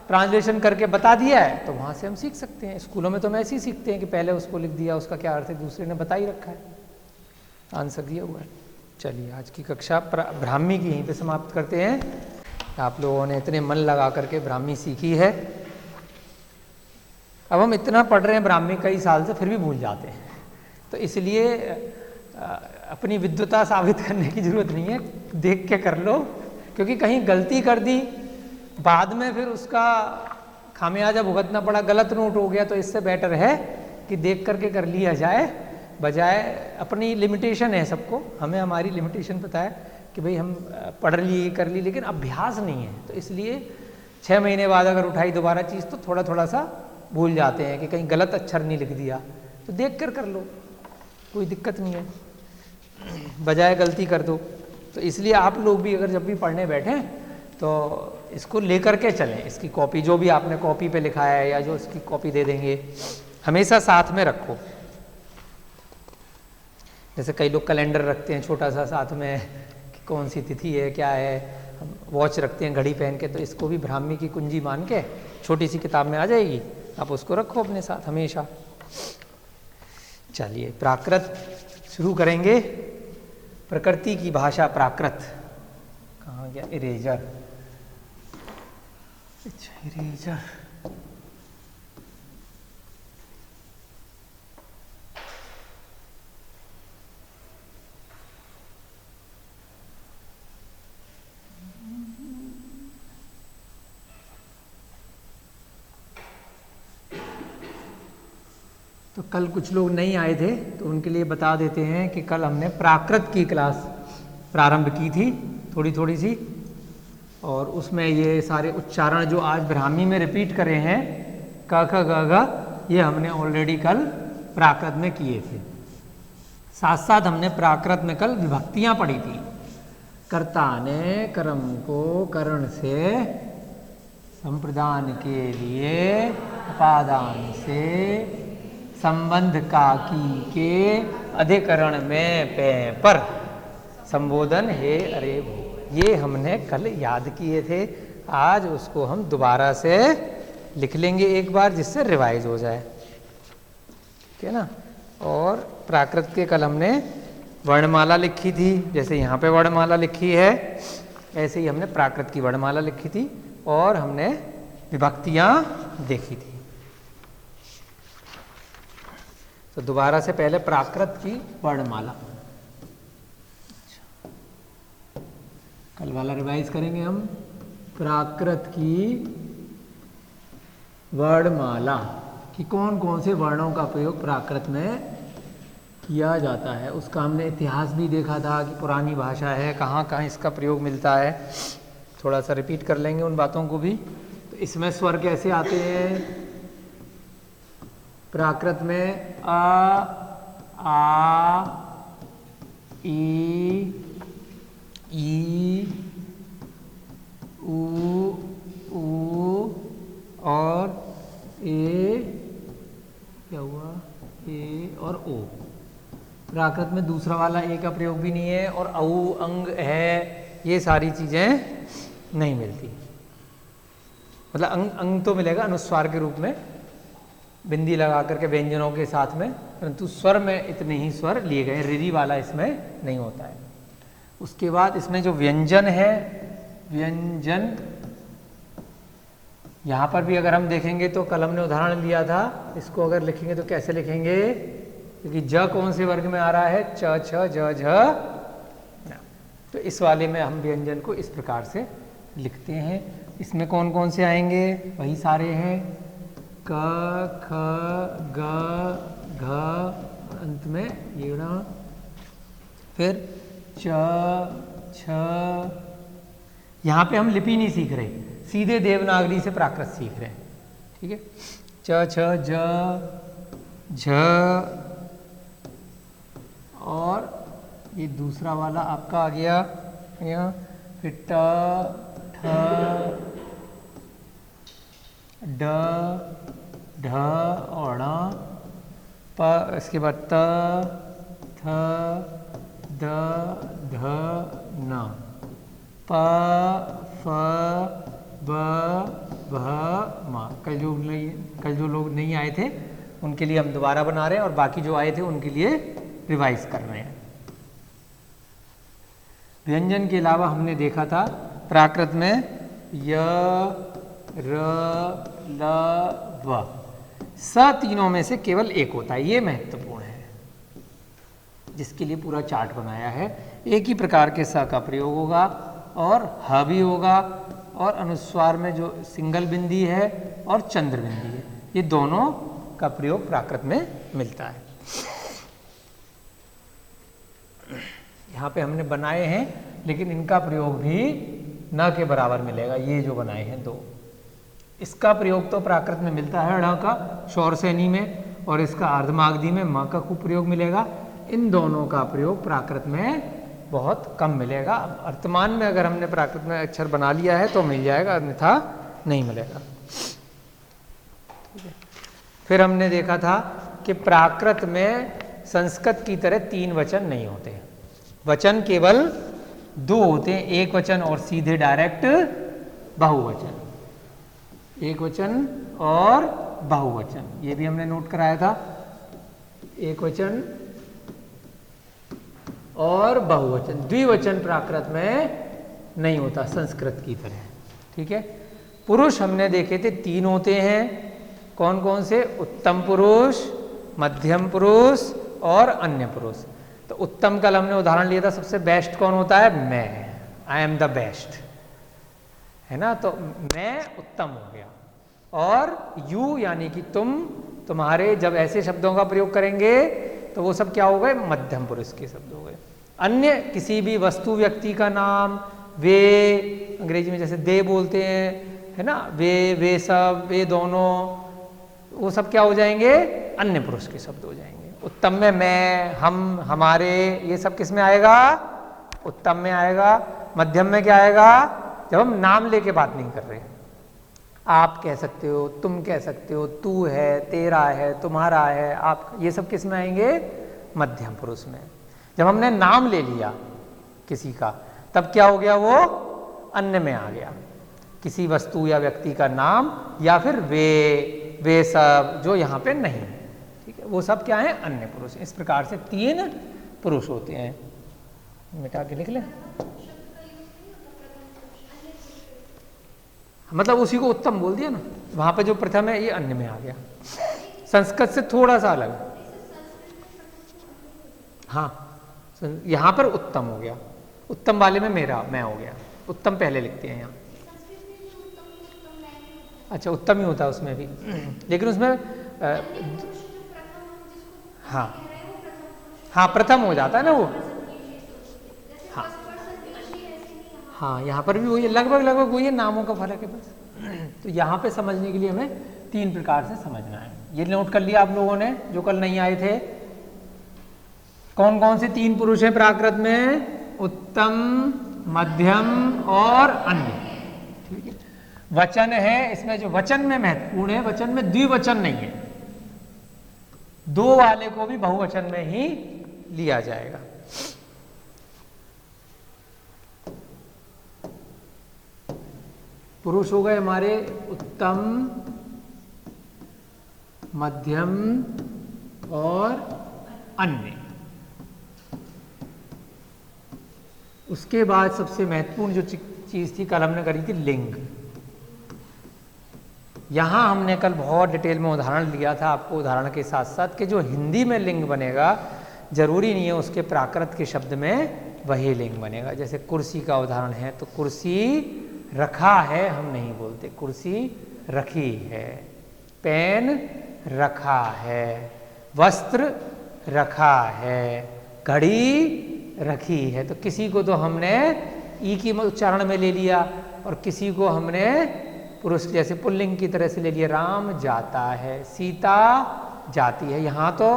Speaker 1: ट्रांसलेशन करके बता दिया है तो वहाँ से हम सीख सकते हैं। स्कूलों में तो हम ऐसे ही सीखते हैं कि पहले उसको लिख दिया, उसका क्या अर्थ है दूसरे ने बता ही रखा है, आंसर दिया हुआ है। चलिए आज की कक्षा ब्राह्मी की यहीं पे समाप्त करते हैं। आप लोगों ने इतने मन लगा करके ब्राह्मी सीखी है। अब हम इतना पढ़ रहे हैं ब्राह्मी कई साल से, फिर भी भूल जाते हैं, तो इसलिए अपनी विद्वता साबित करने की जरूरत नहीं है, देख के कर लो, क्योंकि कहीं गलती कर दी बाद में फिर उसका खामियाजा भुगतना पड़ा, गलत नोट हो गया, तो इससे बेटर है कि देख करके कर लिया जाए, बजाय अपनी लिमिटेशन है सबको, हमें हमारी लिमिटेशन पता है कि भाई हम पढ़ लिए कर ली, लेकिन अभ्यास नहीं है, तो इसलिए 6 महीने बाद अगर उठाई दोबारा चीज़ तो थोड़ा थोड़ा सा भूल जाते हैं कि कहीं गलत अक्षर नहीं लिख दिया, तो देख कर लो, कोई दिक्कत नहीं है, बजाय गलती कर दो। तो इसलिए आप लोग भी अगर जब भी पढ़ने बैठें तो इसको लेकर के चलें, इसकी कॉपी जो भी आपने कॉपी पे लिखा है या जो इसकी कॉपी दे देंगे हमेशा साथ में रखो। जैसे कई लोग कैलेंडर रखते हैं छोटा सा साथ में कि कौन सी तिथि है क्या है, हम वॉच रखते हैं घड़ी पहन के, तो इसको भी ब्राह्मी की कुंजी मान के छोटी सी किताब में आ जाएगी, आप उसको रखो अपने साथ हमेशा। चलिए प्राकृत शुरू करेंगे। प्रकृति की भाषा प्राकृत, कहाँ गया इरेजर, अच्छा इरेजर। तो कल कुछ लोग नहीं आए थे तो उनके लिए बता देते हैं कि कल हमने प्राकृत की क्लास प्रारंभ की थी थोड़ी थोड़ी सी, और उसमें ये सारे उच्चारण जो आज ब्राह्मी में रिपीट करे हैं क ख ग घ, ये हमने ऑलरेडी कल प्राकृत में किए थे। साथ साथ हमने प्राकृत में कल विभक्तियां पढ़ी थी। कर्ता ने कर्म को करण से संप्रदान के लिए उपादान से संबंध का की के अधिकरण में पे पर संबोधन हे अरे भो, ये हमने कल याद किए थे। आज उसको हम दोबारा से लिख लेंगे एक बार, जिससे रिवाइज हो जाए, ठीक है ना। और प्राकृत के कल हमने वर्णमाला लिखी थी, जैसे यहाँ पे वर्णमाला लिखी है ऐसे ही हमने प्राकृत की वर्णमाला लिखी थी, और हमने विभक्तियाँ देखी थी। तो दोबारा से पहले प्राकृत की वर्णमाला, कल वाला रिवाइज करेंगे हम। प्राकृत की वर्णमाला कि कौन कौन से वर्णों का प्रयोग प्राकृत में किया जाता है, उसका हमने इतिहास भी देखा था कि पुरानी भाषा है, कहाँ कहाँ इसका प्रयोग मिलता है। थोड़ा सा रिपीट कर लेंगे उन बातों को भी। तो इसमें स्वर कैसे आते हैं प्राकृत में? आ ई ऊ और ए, क्या हुआ, ए और ओ। प्राकृत में दूसरा वाला ए का प्रयोग भी नहीं है, और औ अंग है, ये सारी चीजें नहीं मिलती। मतलब अंग तो मिलेगा अनुस्वार के रूप में, बिंदी लगा करके व्यंजनों के साथ में, परंतु स्वर में इतने ही स्वर लिए गए, रिरी वाला इसमें नहीं होता है। उसके बाद इसमें जो व्यंजन है, व्यंजन यहाँ पर भी अगर हम देखेंगे तो कल हमने उदाहरण लिया था, इसको अगर लिखेंगे तो कैसे लिखेंगे, क्योंकि ज कौन से वर्ग में आ रहा है, च छ ज झ, तो इस वाले में हम व्यंजन को इस प्रकार से लिखते हैं। इसमें कौन कौन से आएंगे, वही सारे हैं, क ख ग घ, अंत में येड़ा, फिर च छ। यहाँ पे हम लिपि नहीं सीख रहे, सीधे देवनागरी से प्राकृत सीख रहे हैं, ठीक है। च छ ज झ, और ये दूसरा वाला आपका आ गया यहाँ, फिर ट ठ ड ढ और ण, प, इसके बाद त थ द ध न, प फ ब भ म। कल जो लोग नहीं आए थे उनके लिए हम दोबारा बना रहे हैं, और बाकी जो आए थे उनके लिए रिवाइज कर रहे हैं। व्यंजन के अलावा हमने देखा था प्राकृत में य र ल व, स तीनों में से केवल एक होता है, ये महत्वपूर्ण है, जिसके लिए पूरा चार्ट बनाया है। एक ही प्रकार के स का प्रयोग होगा, और ह भी होगा, और अनुस्वार में जो सिंगल बिंदी है और चंद्र बिंदी है, ये दोनों का प्रयोग प्राकृत में मिलता है। यहाँ पे हमने बनाए हैं, लेकिन इनका प्रयोग भी न के बराबर मिलेगा। ये जो बनाए हैं दो, इसका प्रयोग तो प्राकृत में मिलता है ण का शौरसेनी में, और इसका अर्धमागधी में म का खूब प्रयोग मिलेगा। इन दोनों का प्रयोग प्राकृत में बहुत कम मिलेगा। वर्तमान में अगर हमने प्राकृत में अक्षर बना लिया है तो मिल जाएगा, अन्यथा नहीं मिलेगा। फिर हमने देखा था कि प्राकृत में संस्कृत की तरह तीन वचन नहीं होते, वचन केवल दो होते हैं, एक वचन और सीधे डायरेक्ट बहुवचन, एक वचन और बहुवचन, ये भी हमने नोट कराया था, एक वचन और बहुवचन। द्विवचन प्राकृत में नहीं होता संस्कृत की तरह, ठीक है। पुरुष हमने देखे थे 3 होते हैं, कौन कौन से? उत्तम पुरुष, मध्यम पुरुष और अन्य पुरुष। तो उत्तम कल हमने उदाहरण लिया था, सबसे बेस्ट कौन होता है? मैं, आई एम द बेस्ट, है ना, तो मैं उत्तम हो गया। और यू यानी कि तुम, तुम्हारे, जब ऐसे शब्दों का प्रयोग करेंगे तो वो सब क्या हो गए? मध्यम पुरुष के शब्द हो गए। अन्य किसी भी वस्तु व्यक्ति का नाम, वे, अंग्रेजी में जैसे दे बोलते हैं, है ना, वे सब, वे दोनों, वो सब क्या हो जाएंगे? अन्य पुरुष के शब्द हो जाएंगे। उत्तम में मैं, हम, हमारे, ये सब किस में आएगा? उत्तम में आएगा। मध्यम में क्या आएगा? जब हम नाम लेके बात नहीं कर रहे, आप कह सकते हो, तुम कह सकते हो, तू है, तेरा है, तुम्हारा है, आप, ये सब किस में आएंगे? मध्यम पुरुष में। जब हमने नाम ले लिया किसी का, तब क्या हो गया? वो अन्य में आ गया, किसी वस्तु या व्यक्ति का नाम, या फिर वे सब जो यहाँ पे नहीं है, ठीक है, वो सब क्या है? अन्य पुरुष। इस प्रकार से 3 पुरुष होते हैं। मिटा के लिख ले, मतलब उसी को उत्तम बोल दिया ना, वहां पे जो प्रथम है ये अन्य में आ गया, संस्कृत से थोड़ा सा अलग। हाँ, यहां पर उत्तम हो गया, उत्तम वाले में मेरा, मैं हो गया, उत्तम पहले लिखते हैं यहाँ। अच्छा, उत्तम ही होता है उसमें भी, लेकिन उसमें हाँ हाँ प्रथम हो जाता है ना वो। हाँ हाँ, यहाँ पर भी वही लगभग वही है, नामों का फर्क है बस। तो यहाँ पे समझने के लिए हमें 3 प्रकार से समझना है। ये नोट कर लिया आप लोगों ने जो कल नहीं आए थे। कौन कौन से 3 पुरुष हैं प्राकृत में? उत्तम, मध्यम और अन्य, ठीक है। वचन है, इसमें जो वचन में महत्वपूर्ण है, वचन में द्विवचन नहीं है, 2 वाले को भी बहुवचन में ही लिया जाएगा। पुरुष हो गए हमारे उत्तम, मध्यम और अन्य। उसके बाद सबसे महत्वपूर्ण जो चीज थी कल हमने करी थी, लिंग। यहां हमने कल बहुत डिटेल में उदाहरण लिया था, आपको उदाहरण के साथ साथ कि जो हिंदी में लिंग बनेगा जरूरी नहीं है उसके प्राकृत के शब्द में वही लिंग बनेगा। जैसे कुर्सी का उदाहरण है, तो कुर्सी रखा है हम नहीं बोलते, कुर्सी रखी है। पेन रखा है, वस्त्र रखा है, घड़ी रखी है। तो किसी को तो हमने ई की उच्चारण में ले लिया और किसी को हमने पुरुष जैसे पुल्लिंग की तरह से ले लिया। राम जाता है, सीता जाती है। यहाँ तो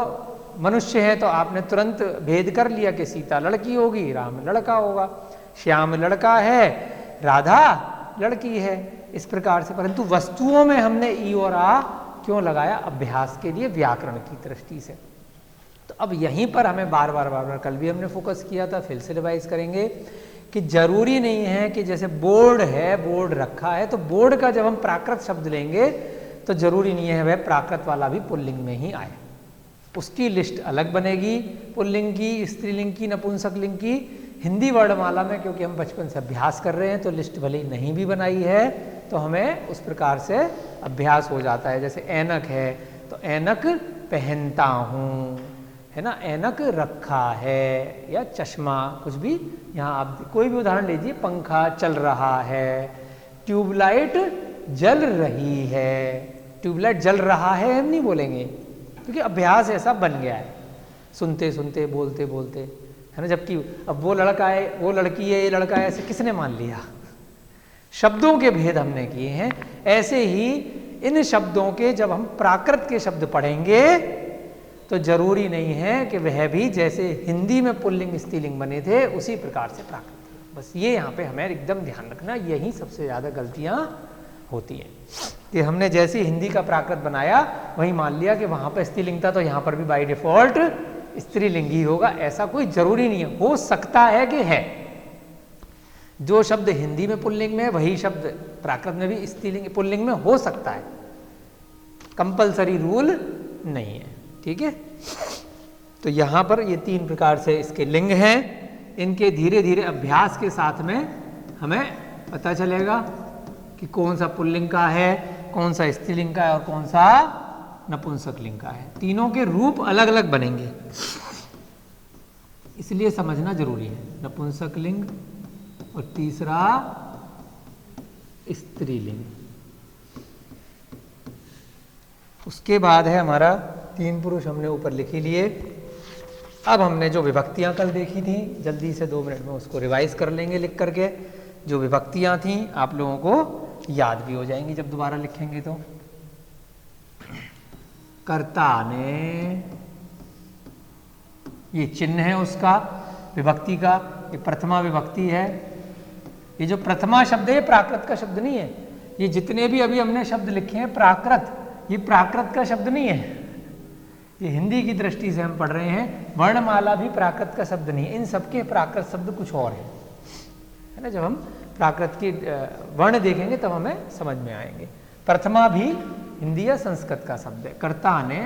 Speaker 1: मनुष्य है तो आपने तुरंत भेद कर लिया कि सीता लड़की होगी, राम लड़का होगा। श्याम लड़का है, राधा लड़की है, इस प्रकार से। परंतु वस्तुओं में हमने ई और आ क्यों लगाया? अभ्यास के लिए, व्याकरण की दृष्टि से। तो अब यहीं पर हमें बार बार कल भी हमने फोकस किया था, फिर से रिवाइज करेंगे कि जरूरी नहीं है कि जैसे बोर्ड है, बोर्ड रखा है, तो बोर्ड का जब हम प्राकृत शब्द लेंगे तो जरूरी नहीं है वह प्राकृत वाला भी पुल्लिंग में ही आए। उसकी लिस्ट अलग बनेगी, पुल्लिंग की, स्त्रीलिंग की, नपुंसकलिंग की। हिंदी वर्णमाला में क्योंकि हम बचपन से अभ्यास कर रहे हैं तो लिस्ट भले ही नहीं भी बनाई है, तो हमें उस प्रकार से अभ्यास हो जाता है। जैसे ऐनक है तो ऐनक पहनता हूँ, है ना, ऐनक रखा है, या चश्मा, कुछ भी। यहाँ आप कोई भी उदाहरण लीजिए, पंखा चल रहा है, ट्यूबलाइट जल रही है। ट्यूबलाइट जल रहा है हम नहीं बोलेंगे क्योंकि अभ्यास ऐसा बन गया है, सुनते सुनते, बोलते बोलते, है ना। जबकि अब वो लड़का है, वो लड़की है, ये लड़का है, ऐसे किसने मान लिया? शब्दों के भेद हमने किए हैं। ऐसे ही इन शब्दों के जब हम प्राकृत के शब्द पढ़ेंगे तो जरूरी नहीं है कि वह भी जैसे हिंदी में पुल्लिंग स्त्रीलिंग बने थे उसी प्रकार से प्राकृत। बस ये यहाँ पे हमें एकदम ध्यान रखना, यही सबसे ज़्यादा गलतियाँ होती हैं कि हमने जैसे हिंदी का प्राकृत बनाया वही मान लिया कि वहाँ पर स्त्रीलिंग था तो यहाँ पर भी बाय डिफॉल्ट स्त्रीलिंग ही होगा। ऐसा कोई जरूरी नहीं है, हो सकता है कि है, जो शब्द हिंदी में पुल्लिंग में है वही शब्द प्राकृत में भी स्त्रीलिंग पुल्लिंग में हो सकता है, कंपलसरी रूल नहीं है। ठीक है, तो यहाँ पर ये 3 प्रकार से इसके लिंग हैं। इनके धीरे धीरे अभ्यास के साथ में हमें पता चलेगा कि कौन सा पुल्लिंग का है, कौन सा स्त्रीलिंग का है और कौन सा नपुंसक लिंग का है। तीनों के रूप अलग अलग बनेंगे, इसलिए समझना जरूरी है। नपुंसक लिंग और तीसरा स्त्रीलिंग। उसके बाद है हमारा 3 पुरुष हमने ऊपर लिख ही लिए। अब हमने जो विभक्तियां कल देखी थी, जल्दी से 2 मिनट में उसको रिवाइज कर लेंगे लिख करके। जो विभक्तियां थी आप लोगों को याद भी हो जाएंगी जब दोबारा लिखेंगे तो। कर्ता ने, ये चिन्ह है उसका विभक्ति का, ये प्रथमा विभक्ति है। ये जो प्रथमा शब्द है ये प्राकृत का शब्द नहीं है। ये जितने भी अभी हमने शब्द लिखे हैं प्राकृत, ये प्राकृत का शब्द नहीं है। ये हिंदी की दृष्टि से हम पढ़ रहे हैं। वर्णमाला भी प्राकृत का शब्द नहीं है, इन सबके प्राकृत शब्द कुछ और है ना। जब हम प्राकृत की वर्ण देखेंगे तब हमें समझ में आएंगे। प्रथमा भी हिंदी या संस्कृत का शब्द है। कर्ता ने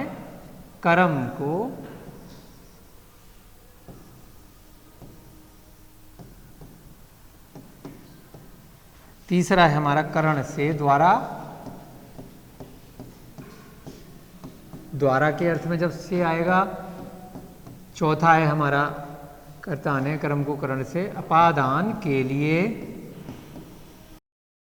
Speaker 1: कर्म को तीसरा है हमारा करण से, द्वारा, द्वारा के अर्थ में जब से आएगा। चौथा है हमारा कर्ता ने कर्म को करण से अपादान के लिए